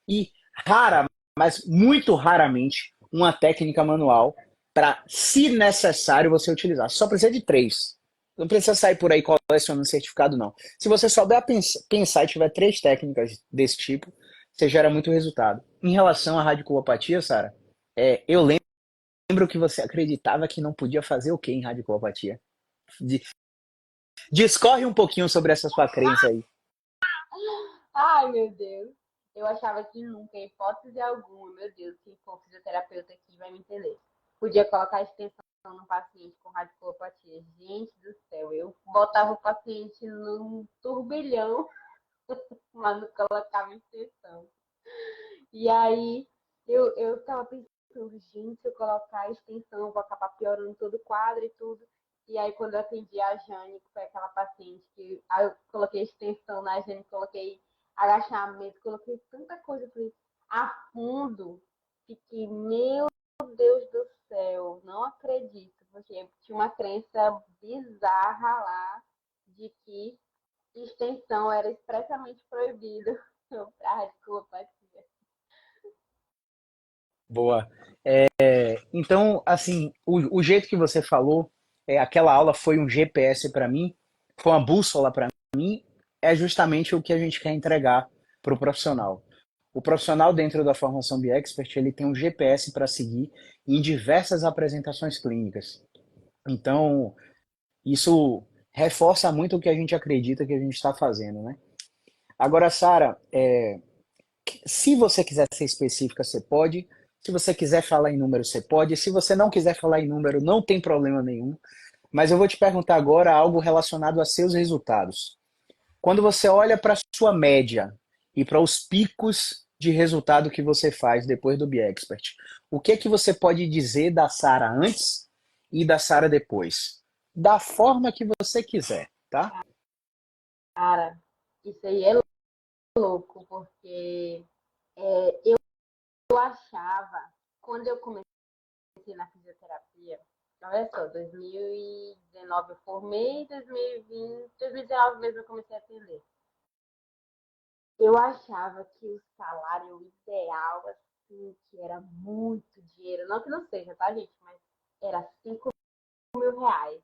e rara, mas muito raramente, uma técnica manual para, se necessário, você utilizar. Só precisa de 3. Não precisa sair por aí colecionando certificado, não. Se você souber pensar e tiver 3 técnicas desse tipo, você gera muito resultado. Em relação à radiculopatia, Sara, eu lembro que você acreditava que não podia fazer o quê em radiculopatia? Discorre um pouquinho sobre essa sua crença aí. Ai, meu Deus. Eu achava que nunca, em hipótese alguma, meu Deus, quem for fisioterapeuta aqui vai me entender. Podia colocar extensão no paciente com radiculopatia. Gente do céu, eu botava o paciente num turbilhão, mas não colocava extensão. E aí eu tava pensando, gente, se eu colocar a extensão, eu vou acabar piorando todo o quadro e tudo. E aí quando eu atendi a Jane, que foi aquela paciente que aí eu coloquei extensão na Jane, coloquei agachamento, coloquei tanta coisa a fundo, fiquei, meu Deus do céu, não acredito, porque tinha uma crença bizarra lá de que extensão era expressamente proibido para radiculopatia. Boa. Então, assim, o jeito que você falou, aquela aula foi um GPS para mim, foi uma bússola para mim, é justamente o que a gente quer entregar para o profissional. O profissional dentro da formação Expert, ele tem um GPS para seguir em diversas apresentações clínicas. Então, isso reforça muito o que a gente acredita que a gente está fazendo, né? Agora, Sara, se você quiser ser específica, você pode. Se você quiser falar em número, você pode. Se você não quiser falar em número, não tem problema nenhum. Mas eu vou te perguntar agora algo relacionado a seus resultados. Quando você olha para a sua média e para os picos de resultado que você faz depois do BeExpert, o que é que você pode dizer da Sara antes e da Sara depois? Da forma que você quiser, tá? Cara, isso aí é louco, porque eu achava, quando eu comecei na fisioterapia, olha só, 2019 eu formei, 2020, 2019 mesmo eu comecei a atender. Eu achava que o salário ideal, assim, que era muito dinheiro, não que não seja, tá, gente? Mas era R$ 5.000.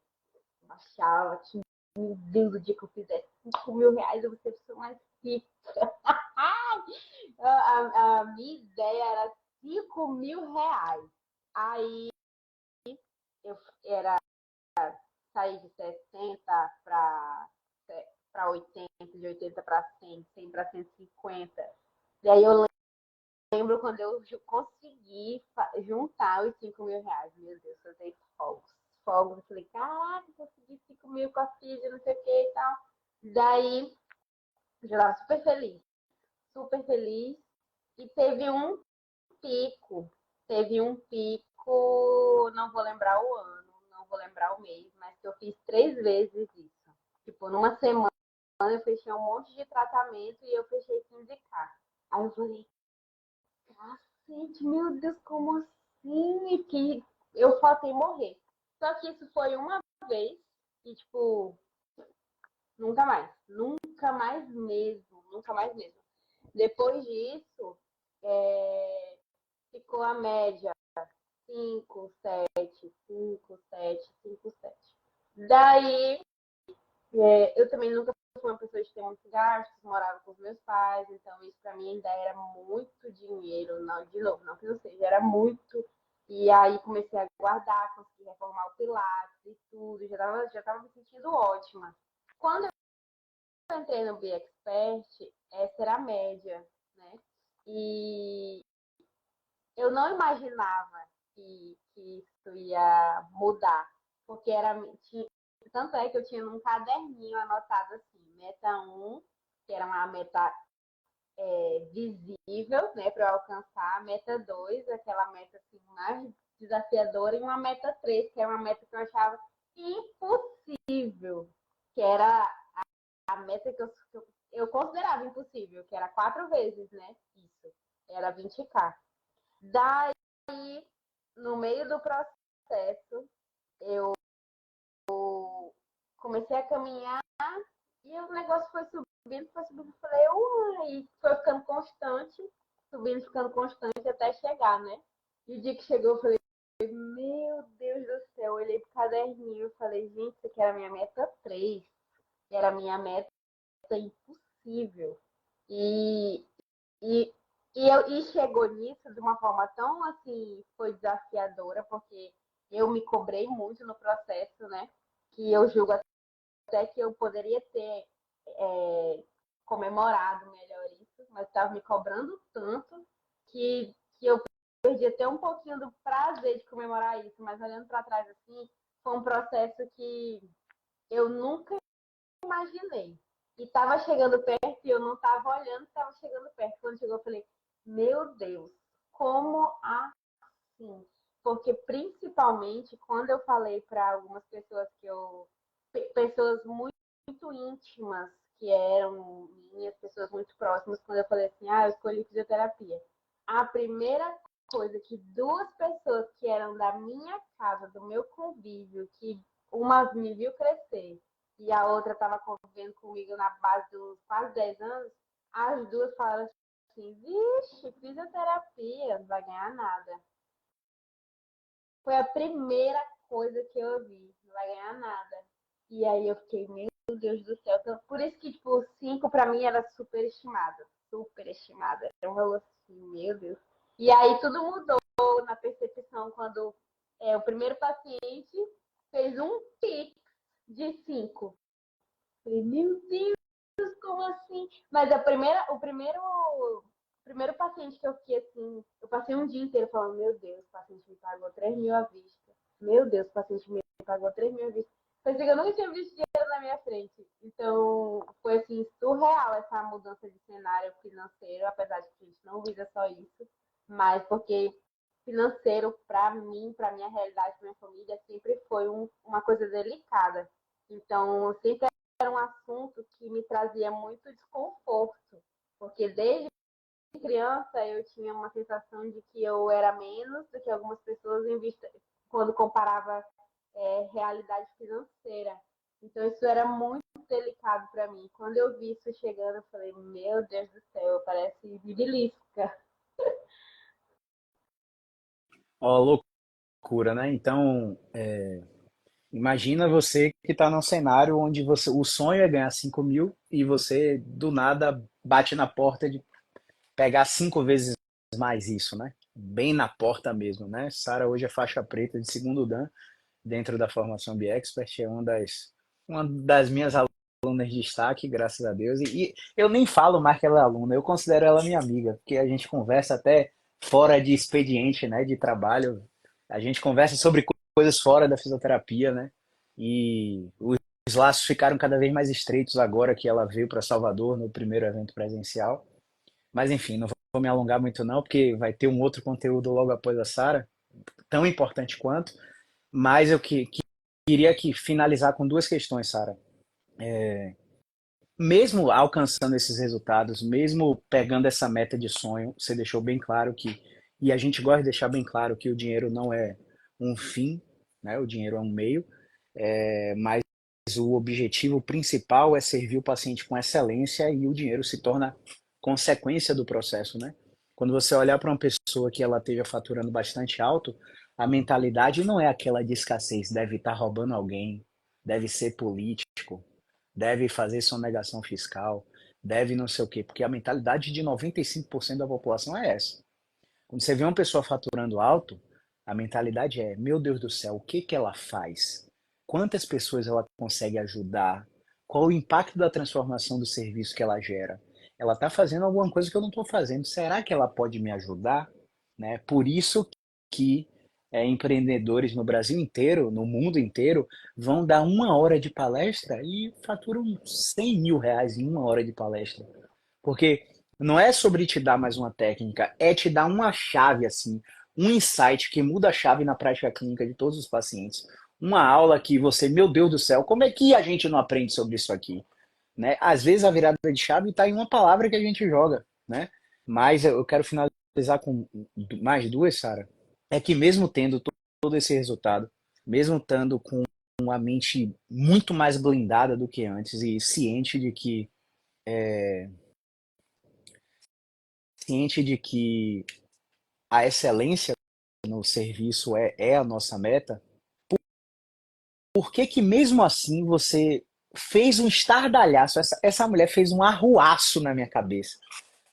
Eu achava que, meu Deus, o dia que eu fizesse R$ 5.000, eu vou ser a pessoa mais rica. A minha ideia era R$ 5.000. Aí eu era sair de 60 para 80, de 80 para 100, 100 para 150. E aí eu lembro quando eu consegui juntar os R$ 5.000. Meu Deus, eu dei fogos. Fogos. Eu falei, caraca, consegui 5.000 com a filha, não sei o que e tal. Daí, eu já estava super feliz. Super feliz. E teve um pico, não vou lembrar o ano, não vou lembrar o mês, mas que eu fiz 3 vezes isso. Tipo, numa semana eu fechei um monte de tratamento e eu fechei 15K. Aí eu falei, cacete, meu Deus, como assim? Que eu faltei morrer. Só que isso foi uma vez e, tipo, nunca mais. Nunca mais mesmo. Nunca mais mesmo. Depois disso, ficou a média 5, 7, 5, 7, 5, 7. Daí, eu também nunca fui uma pessoa de ter muitos gastos, morava com os meus pais, então isso pra mim ainda era muito dinheiro, não, de novo, não que não seja, era muito. E aí comecei a guardar, consegui reformar o Pilates e tudo, já tava me sentindo ótima. Quando eu entrei no Be Expert, essa era a média, né? E eu não imaginava que isso ia mudar, porque tanto é que eu tinha num caderninho anotado assim, meta 1, que era uma meta visível, né, para eu alcançar, meta 2, aquela meta assim, mais desafiadora, e uma meta 3, que era uma meta que eu achava impossível, que era a meta que eu considerava impossível, que era 4 vezes, né, isso, era 20K. Daí, no meio do processo, eu comecei a caminhar e o negócio foi subindo, foi subindo. Eu falei, e foi ficando constante, subindo, ficando constante até chegar, né? E o dia que chegou, eu falei, meu Deus do céu, eu olhei pro caderninho e falei, gente, isso aqui era a minha meta 3, era a minha meta impossível. E, e, e chegou nisso de uma forma tão assim, foi desafiadora, porque eu me cobrei muito no processo, né? Que eu julgo até que eu poderia ter comemorado melhor isso, mas estava me cobrando tanto que eu perdi até um pouquinho do prazer de comemorar isso, mas olhando para trás assim, foi um processo que eu nunca imaginei. E estava chegando perto e eu não estava olhando que estava chegando perto. Quando chegou, eu falei, meu Deus, como assim? Porque principalmente quando eu falei para algumas pessoas pessoas muito íntimas, que eram minhas pessoas muito próximas, quando eu falei assim, eu escolhi fisioterapia. A primeira coisa que 2 pessoas que eram da minha casa, do meu convívio, que uma me viu crescer e a outra estava convivendo comigo na base dos quase 10 anos, as 2 falaram assim, vixe, fisioterapia, não vai ganhar nada. Foi a primeira coisa que eu ouvi, não vai ganhar nada. E aí eu fiquei, meu Deus do céu. Então, por isso que, tipo, 5 pra mim era super estimada. Super estimada. Era um valor assim, meu Deus. E aí tudo mudou na percepção quando o primeiro paciente fez um Pix de 5. Falei, meu Deus, como assim? Mas o primeiro paciente que eu fiquei assim, eu passei um dia inteiro falando, meu Deus, o paciente me pagou 3.000 à vista. Meu Deus, o paciente me pagou 3.000 à vista. Parecia que eu nunca tinha visto dinheiro na minha frente. Então, foi assim, surreal essa mudança de cenário financeiro, apesar de que a gente não visa só isso, mas porque financeiro, para mim, para minha realidade, para minha família, sempre foi uma coisa delicada. Então, sempre era um assunto que me trazia muito desconforto, porque desde criança eu tinha uma sensação de que eu era menos do que algumas pessoas quando comparava realidade financeira. Então isso era muito delicado para mim. Quando eu vi isso chegando, eu falei, meu Deus do céu, parece bibilisca. Ó, loucura, né? Então, imagina você que está num cenário onde o sonho é ganhar 5 mil e você do nada bate na porta de pegar 5 vezes mais isso, né? Bem na porta mesmo, né? Sara hoje é faixa preta de segundo dan dentro da formação B-Expert, é uma das minhas alunas de destaque, graças a Deus. E eu nem falo mais que ela é aluna, eu considero ela minha amiga, porque a gente conversa até fora de expediente, né, de trabalho. A gente conversa sobre coisas fora da fisioterapia, né? E os laços ficaram cada vez mais estreitos agora que ela veio para Salvador no primeiro evento presencial. Mas enfim, não vou me alongar muito não, porque vai ter um outro conteúdo logo após a Sara, tão importante quanto. Mas eu queria finalizar com duas questões, Sara. Mesmo alcançando esses resultados, mesmo pegando essa meta de sonho, você deixou bem claro e a gente gosta de deixar bem claro que o dinheiro não é um fim, né? O dinheiro é um meio, mas o objetivo principal é servir o paciente com excelência e o dinheiro se torna consequência do processo, né? Quando você olhar para uma pessoa que ela esteja faturando bastante alto, a mentalidade não é aquela de escassez, deve estar roubando alguém, deve ser político, deve fazer sonegação fiscal, deve não sei o quê, porque a mentalidade de 95% da população é essa. Quando você vê uma pessoa faturando alto, a mentalidade é: meu Deus do céu, o que que ela faz? Quantas pessoas ela consegue ajudar? Qual o impacto da transformação do serviço que ela gera? Ela está fazendo alguma coisa que eu não estou fazendo. Será que ela pode me ajudar? Né? Por isso que empreendedores no Brasil inteiro, no mundo inteiro, vão dar 1 hora de palestra e faturam 100 mil reais em 1 hora de palestra. Porque não é sobre te dar mais uma técnica, é te dar uma chave, assim, um insight que muda a chave na prática clínica de todos os pacientes. Uma aula que você, meu Deus do céu, como é que a gente não aprende sobre isso aqui? Né? Às vezes a virada de chave está em uma palavra que a gente joga, né? Mas eu quero finalizar com mais duas, Sara. É que mesmo tendo todo esse resultado, mesmo estando com uma mente muito mais blindada do que antes e ciente de que a excelência no serviço é a nossa meta, por que que mesmo assim você fez um estardalhaço? Essa mulher fez um arruaço na minha cabeça.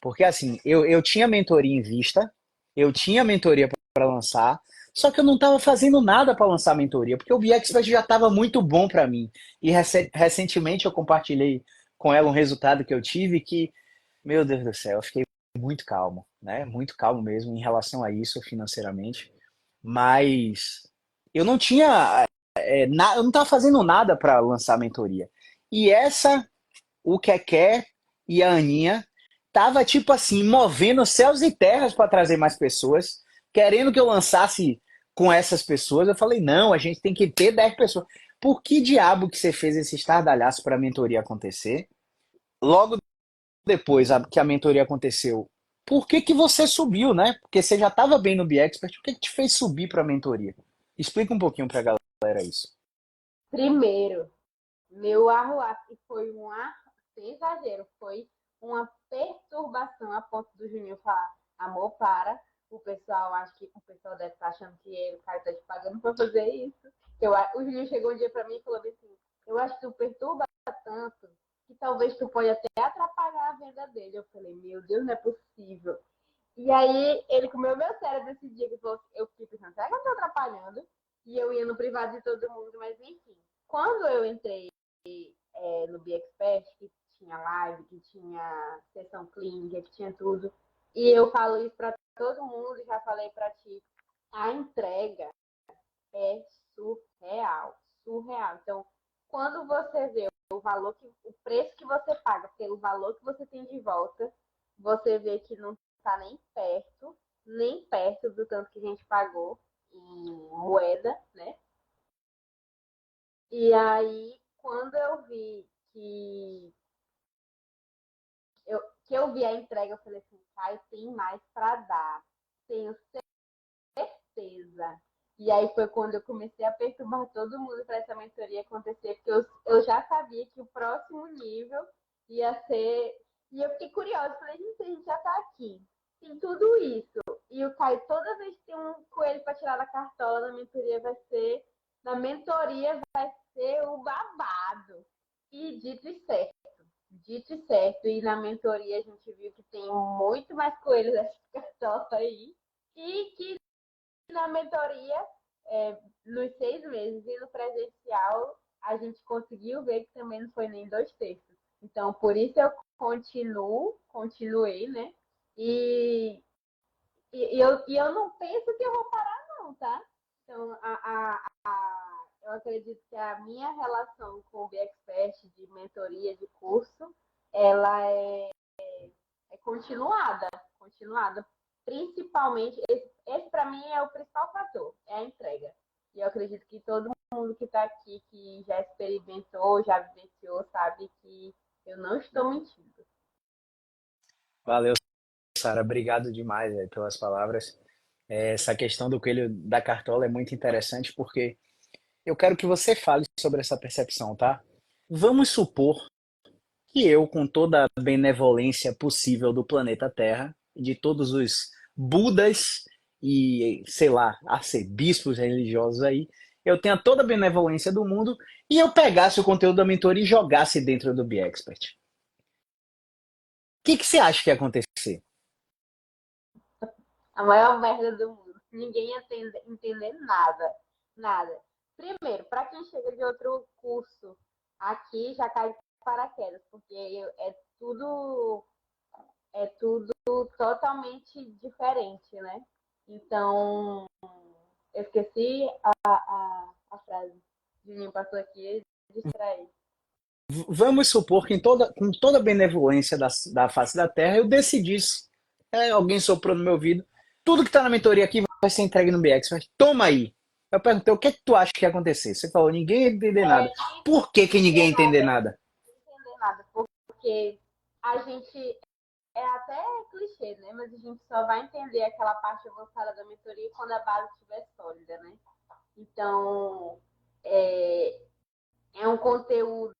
Porque assim, eu tinha mentoria em vista, eu tinha mentoria para lançar, só que eu não estava fazendo nada para lançar a mentoria, porque o BXPET já estava muito bom para mim. E recentemente eu compartilhei com ela um resultado que eu tive que, meu Deus do céu, eu fiquei muito calmo, né? Muito calmo mesmo em relação a isso financeiramente. Mas eu não tinha, eu não estava fazendo nada para lançar a mentoria. E o Keké e a Aninha tava tipo assim, movendo céus e terras para trazer mais pessoas, querendo que eu lançasse com essas pessoas. Eu falei, não, a gente tem que ter 10 pessoas. Por que diabo que você fez esse estardalhaço para a mentoria acontecer? Logo depois que a mentoria aconteceu, por que que você subiu, né? Porque você já estava bem no BXpert, o que que te fez subir para a mentoria? Explica um pouquinho para a galera isso. Primeiro, meu arruace foi sem exagero, foi uma perturbação a ponto do Juninho falar, amor, para. O pessoal, acho que o pessoal deve estar achando que o cara tá te pagando pra fazer isso. O Juninho chegou um dia pra mim e falou assim, eu acho que tu perturba tanto que talvez tu pode até atrapalhar a venda dele. Eu falei, meu Deus, não é possível. E aí ele comeu meu cérebro esse dia, que falou, eu fiquei pensando, será que eu tô atrapalhando? E eu ia no privado de todo mundo, mas enfim. Quando eu entrei no BXPET, que tinha live, que tinha sessão clínica, que tinha tudo, e eu falo isso para todo mundo, já falei para ti, a entrega é surreal, surreal. Então, quando você vê o preço que você paga pelo valor que você tem de volta, você vê que não está nem perto do tanto que a gente pagou em moeda, né? E aí, quando eu vi que eu vi a entrega, eu falei assim, Caio, tem mais para dar. Tenho certeza. E aí foi quando eu comecei a perturbar todo mundo para essa mentoria acontecer, porque eu já sabia que o próximo nível ia ser. E eu fiquei curiosa, falei, gente, a gente já tá aqui. Tem tudo isso. E o Caio, toda vez que tem um coelho para tirar da cartola, na mentoria vai ser. Na mentoria vai ser o babado. E dito e certo. Dito e certo. E na mentoria a gente viu que tem muito mais coelhos dessa cartola aí. E que na mentoria, nos 6 meses e no presencial, a gente conseguiu ver que também não foi nem 2 terços. Então, por isso eu continuei, né? E, eu não penso que eu vou parar, não, tá? Então, eu acredito que a minha relação com o BXPET de mentoria, de curso, ela é continuada. Principalmente, esse para mim é o principal fator, é a entrega. E eu acredito que todo mundo que está aqui, que já experimentou, já vivenciou, sabe que eu não estou mentindo. Valeu, Sara. Obrigado demais, pelas palavras. Essa questão do coelho da cartola é muito interessante porque eu quero que você fale sobre essa percepção, tá? Vamos supor que eu, com toda a benevolência possível do planeta Terra, de todos os Budas e, sei lá, arcebispos religiosos aí, eu tenha toda a benevolência do mundo e eu pegasse o conteúdo da mentoria e jogasse dentro do BeExpert. O que você acha que ia acontecer? A maior merda do mundo. Ninguém ia entender nada. Nada. Primeiro, para quem chega de outro curso, aqui já cai de paraquedas, porque tudo é tudo totalmente diferente, né? Então, eu esqueci a frase. Juninho passou aqui e distraí. Vamos supor que com toda a benevolência da face da Terra, eu decidisse, alguém soprou no meu ouvido, tudo que está na mentoria aqui vai ser entregue no BeExpert. Toma aí. Eu perguntei, o que é que tu acha que ia acontecer? Você falou, ninguém ia entender nada. Por que que ninguém ia entender nada? Não entender nada, porque a gente é até clichê, né? Mas a gente só vai entender aquela parte avançada da mentoria quando a base estiver sólida, né? Então, é, é um conteúdo,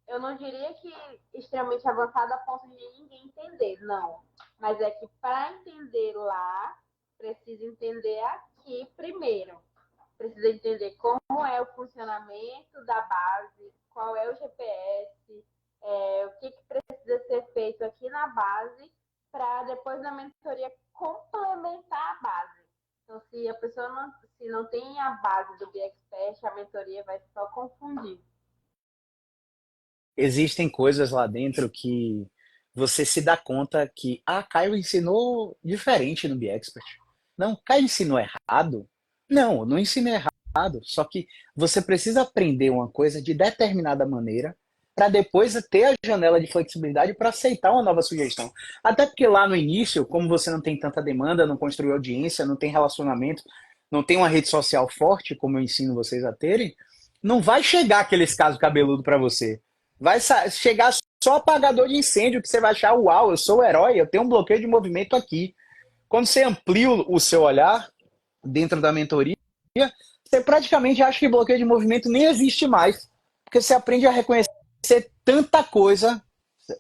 eu não diria que extremamente avançado a ponto de ninguém entender, não. Mas é que para entender lá, precisa entender aqui primeiro. Precisa entender como é o funcionamento da base, qual é o GPS, o que precisa ser feito aqui na base, para depois na mentoria complementar a base. Então, se a pessoa não tem a base do BXPET, a mentoria vai só confundir. Existem coisas lá dentro que você se dá conta que, Caio ensinou diferente no BeExpert. Não, Caio ensinou errado? Não, não ensinei errado. Só que você precisa aprender uma coisa de determinada maneira para depois ter a janela de flexibilidade para aceitar uma nova sugestão. Até porque lá no início, como você não tem tanta demanda, não construiu audiência, não tem relacionamento, não tem uma rede social forte, como eu ensino vocês a terem, não vai chegar aqueles casos cabeludo para você. Vai chegar só apagador de incêndio que você vai achar, uau, eu sou o herói, eu tenho um bloqueio de movimento aqui. Quando você amplia o seu olhar dentro da mentoria, você praticamente acha que bloqueio de movimento nem existe mais, porque você aprende a reconhecer tanta coisa.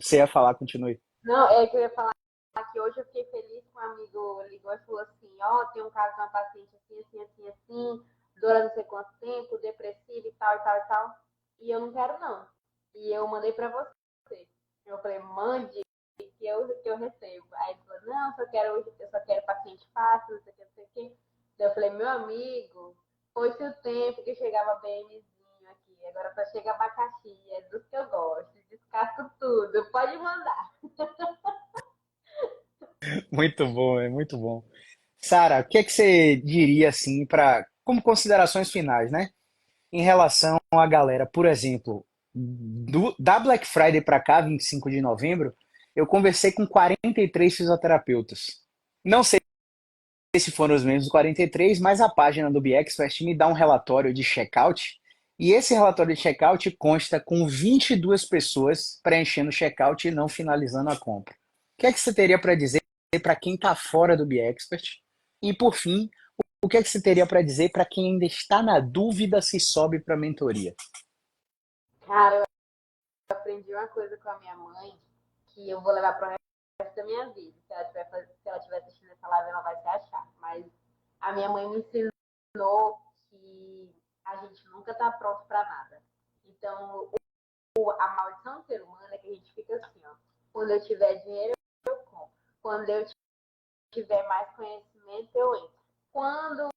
Você ia falar, continue. Não, é que eu ia falar que hoje eu fiquei feliz que um amigo ligou e falou assim, tem um caso de uma paciente assim, assim, assim, assim, dura não sei quanto tempo, depressiva e tal, e tal, e tal. E eu não quero, não. E eu mandei pra você. Eu falei, mande que eu recebo. Aí ele falou, não, eu só quero paciente fácil, não sei o que, não sei o que. Daí eu falei, meu amigo, foi-se o tempo que chegava BMzinho aqui. Agora só chega abacaxi, é dos que eu gosto. Descasco tudo, pode mandar. Muito bom, é muito bom. Sara, o que é que você diria assim para como considerações finais, né? Em relação à galera, por exemplo, da Black Friday para cá, 25 de novembro, eu conversei com 43 fisioterapeutas. Não sei se foram os mesmos 43, mas a página do BeExpert me dá um relatório de checkout, e esse relatório de checkout consta com 22 pessoas preenchendo o checkout e não finalizando a compra. O que é que você teria para dizer para quem está fora do BeExpert? E, por fim, o que é que você teria para dizer para quem ainda está na dúvida se sobe para a mentoria? Cara, eu aprendi uma coisa com a minha mãe que eu vou levar pro resto da minha vida. Se ela estiver assistindo essa live, ela vai se achar. Mas a minha mãe me ensinou que a gente nunca tá pronto para nada. Então, a maldição do ser humano é que a gente fica assim, ó. Quando eu tiver dinheiro, eu compro. Quando eu tiver mais conhecimento, eu entro. Quando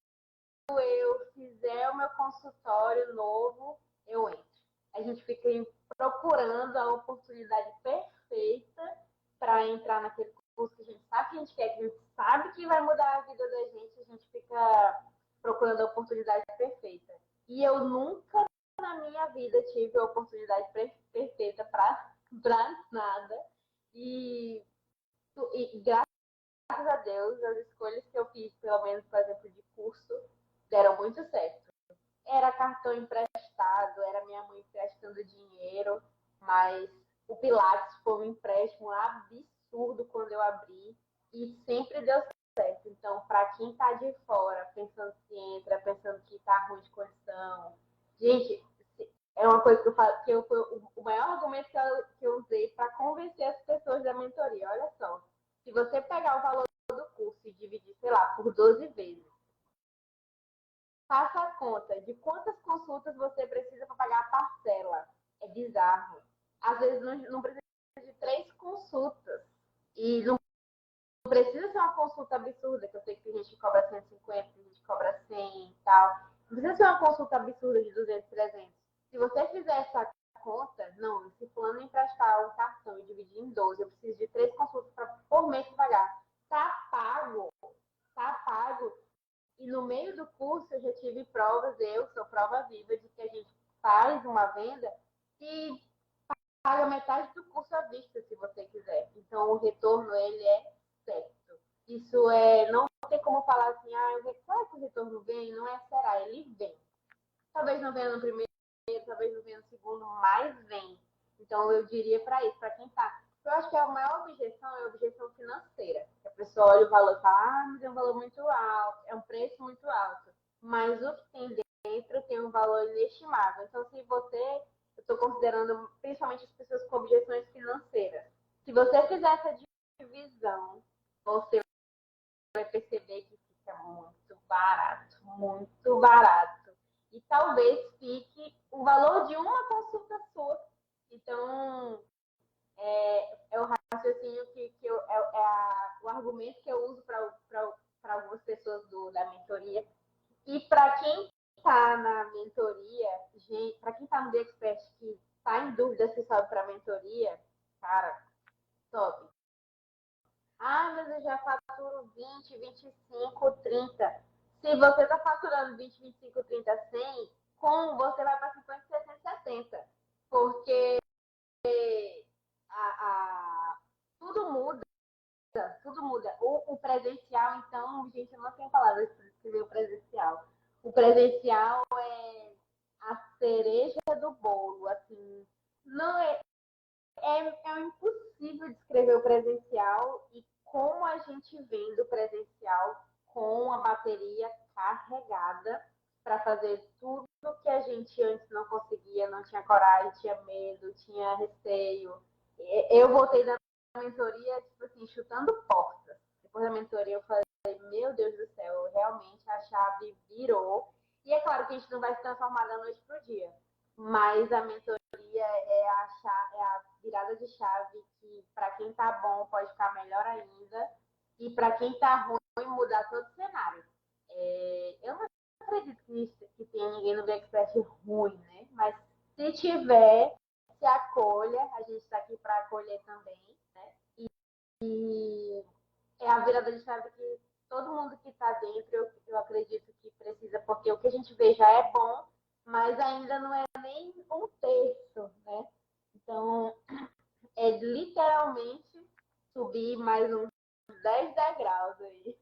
eu fizer o meu consultório novo, eu entro. A gente fica procurando a oportunidade perfeita para entrar naquele curso que a gente sabe que a gente quer, que a gente sabe que vai mudar a vida da gente, a gente fica procurando a oportunidade perfeita. E eu nunca na minha vida tive a oportunidade perfeita para nada. E graças a Deus, as escolhas que eu fiz, pelo menos, por exemplo, de curso, deram muito certo. Era cartão emprestado, era minha mãe emprestando dinheiro, mas o Pilates foi um empréstimo absurdo quando eu abri e sempre deu certo. Então, para quem está de fora, pensando que entra, pensando que está ruim de condição, gente, é uma coisa que eu falo, que foi o maior argumento que eu usei para convencer as pessoas da mentoria. Olha só, se você pegar o valor do curso e dividir, sei lá, por 12 vezes, faça a conta de quantas consultas você precisa para pagar a parcela. É bizarro. Às vezes não precisa de 3 consultas. E não precisa ser uma consulta absurda, que eu sei que tem gente que cobra 150, tem gente que cobra 100 e tal. Não precisa ser uma consulta absurda de 200, 300. Se você fizer essa conta, não, se fulano emprestar um cartão e dividir em 12, eu preciso de 3 consultas por mês para pagar. Tá pago. Tá pago. E no meio do curso eu já tive provas, eu sou prova viva de que a gente faz uma venda e paga metade do curso à vista, se você quiser. Então o retorno ele é certo. Isso é, não tem como falar assim, será que o retorno vem? Não é será, ele vem. Talvez não venha no primeiro, talvez não venha no segundo, mas vem. Então eu diria para isso, para quem está. Eu acho que a maior objeção é a objeção financeira. A pessoa olha o valor e fala, mas é um valor muito alto, é um preço muito alto. Mas o que tem dentro tem um valor inestimável. Então, se você, eu estou considerando principalmente as pessoas com objeções financeiras, se você fizer essa divisão, você vai perceber que fica muito barato, muito barato. E talvez fique o valor de uma consulta sua. Então, é o raciocínio o argumento que eu uso para algumas pessoas da mentoria. E para quem está na mentoria, para quem está no The Expert que está em dúvida se sobe para a mentoria, cara, sobe. Mas eu já faturo 20, 25, 30. Se você está faturando 20, 25, 30, 100, você vai para 50, 60, 70. Porque tudo muda, tudo muda. O presencial, então, gente, eu não tenho palavras para descrever o presencial. O presencial é a cereja do bolo, assim. Não é impossível descrever o presencial e como a gente vem do presencial com a bateria carregada para fazer tudo que a gente antes não conseguia, não tinha coragem, tinha medo, tinha receio. Eu voltei da mentoria, tipo assim, chutando portas. Depois da mentoria eu falei, meu Deus do céu, realmente a chave virou. E é claro que a gente não vai se transformar da noite pro dia, mas a mentoria é a virada de chave que para quem tá bom pode ficar melhor ainda e para quem tá ruim mudar todo o cenário. Eu não acredito que tenha ninguém no Expert ruim, né? Mas se tiver, se acolha, a gente está aqui para acolher também, né? E é a virada de chave que todo mundo que está dentro, eu acredito que precisa, porque o que a gente vê já é bom, mas ainda não é nem um terço, né? Então, é literalmente subir mais uns 10 degraus aí.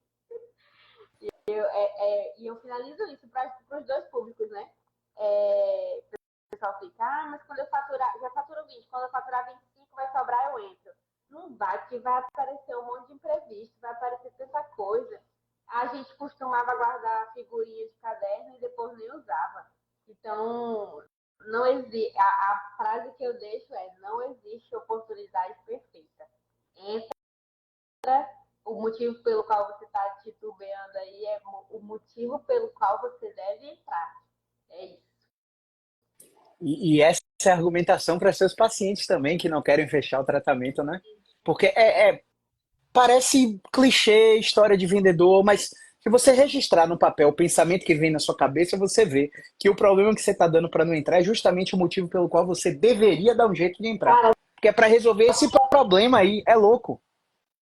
E eu finalizo isso para os dois públicos, né? O pessoal fica, mas quando eu faturar, já faturo 20, quando eu faturar 25 vai sobrar, eu entro. Não vai, porque vai aparecer um monte de imprevisto, vai aparecer tanta coisa. a gente costumava guardar figurinha de caderno e depois nem usava. Então, não existe. A frase que eu deixo é: não existe oportunidade perfeita. Entra, o motivo pelo qual você está titubeando aí é o motivo pelo qual você deve entrar. É isso. E essa é a argumentação para seus pacientes também que não querem fechar o tratamento, né? Porque parece clichê, história de vendedor, mas se você registrar no papel o pensamento que vem na sua cabeça, você vê que o problema que você está dando para não entrar é justamente o motivo pelo qual você deveria dar um jeito de entrar. Cara, Porque é para resolver esse problema aí, é louco.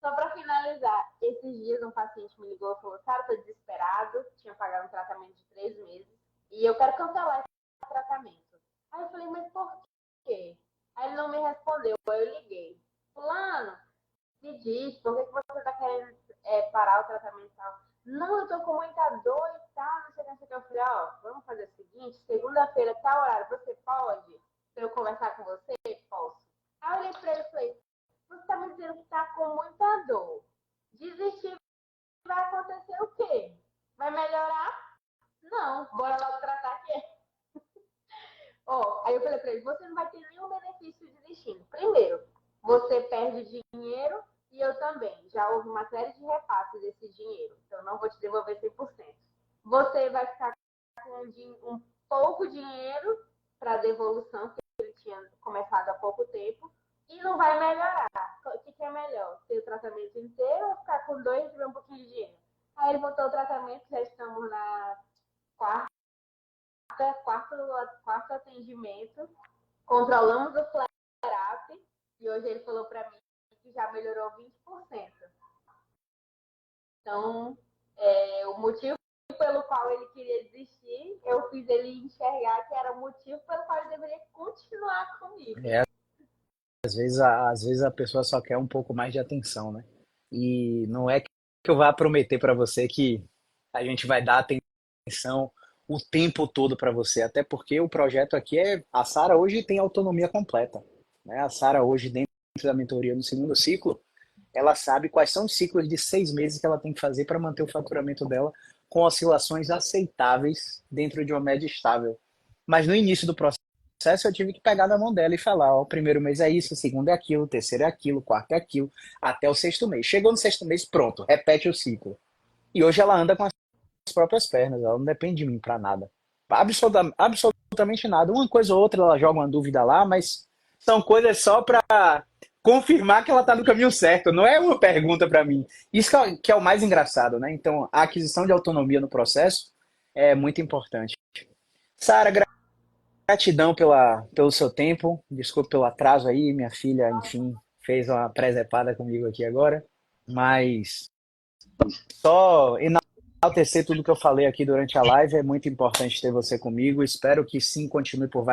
só para finalizar, esses dias um paciente me ligou e falou: cara, tô desesperado, tinha pagado um tratamento de 3 meses e eu quero cancelar esse tratamento. Aí eu falei: mas por quê? Aí ele não me respondeu, aí eu liguei: fulano, me diz, por que você está querendo parar o tratamento e tal? Não, eu tô com muita dor e tal, não sei o que, não sei o que. Eu falei: ó, vamos fazer o seguinte, segunda-feira, tal horário, você pode? Pra eu conversar com você? Posso. Aí eu olhei pra ele e falei: você está me dizendo que está com muita dor. Desistir vai acontecer o quê? Vai melhorar? Não, bora logo tratar aqui. Ó, aí eu falei pra ele: você não vai ter nenhum benefício desistindo. Primeiro, você perde dinheiro e eu também. Já houve uma série de repasses desse dinheiro, então não vou te devolver 100%. Você vai ficar com um pouco dinheiro para devolução, que ele tinha começado há pouco tempo, e não vai melhorar. O que é melhor? Ter o tratamento inteiro ou ficar com 2 e ver um pouquinho de dinheiro? Aí ele voltou o tratamento, já estamos na quarto atendimento, controlamos o flare-up e hoje ele falou para mim que já melhorou 20%. Então, o motivo pelo qual ele queria desistir, eu fiz ele enxergar que era o motivo pelo qual ele deveria continuar comigo. Às vezes a pessoa só quer um pouco mais de atenção, né? E não é que eu vá prometer para você que a gente vai dar atenção o tempo todo para você, até porque o projeto aqui a Sara hoje tem autonomia completa, né? A Sara hoje dentro da mentoria no segundo ciclo, ela sabe quais são os ciclos de 6 meses que ela tem que fazer para manter o faturamento dela com oscilações aceitáveis dentro de uma média estável. Mas no início do processo eu tive que pegar na mão dela e falar: ó, o primeiro mês é isso, o segundo é aquilo, o terceiro é aquilo, o quarto é aquilo, até o sexto mês. Chegou no sexto mês, pronto, repete o ciclo. E hoje ela anda com as próprias pernas, ela não depende de mim para nada. Absolutamente nada. Uma coisa ou outra ela joga uma dúvida lá, mas são coisas só para confirmar que ela está no caminho certo, não é uma pergunta para mim. Isso que é o mais engraçado, né? Então, a aquisição de autonomia no processo é muito importante. Sara, gratidão pelo seu tempo. Desculpe pelo atraso aí, minha filha, enfim, fez uma presepada comigo aqui agora. Mas só enaltecer tudo que eu falei aqui durante a live, é muito importante ter você comigo. Espero que sim, continue por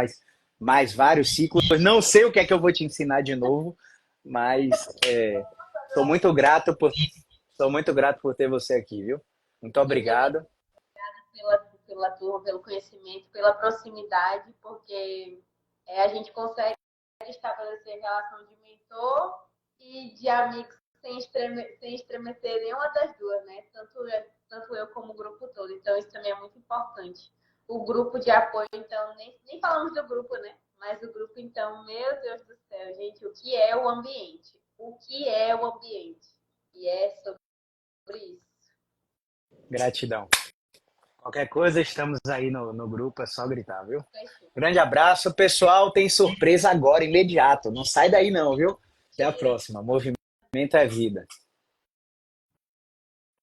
mais vários ciclos. Não sei o que é que eu vou te ensinar de novo, mas sou muito grato por ter você aqui, viu? Muito obrigado. Pela turma, pelo conhecimento, pela proximidade, porque a gente consegue estabelecer relação de mentor e de amigos sem estremecer nenhuma das duas, né? Tanto eu como o grupo todo. Então, isso também é muito importante. O grupo de apoio, então, nem falamos do grupo, né? Mas o grupo, então, meu Deus do céu, gente, o que é o ambiente? O que é o ambiente? E é sobre isso. Gratidão. Qualquer coisa, estamos aí no grupo, é só gritar, viu? Fechou. Grande abraço, pessoal. Tem surpresa agora, imediato. Não sai daí não, viu? Até a próxima. Movimento é vida.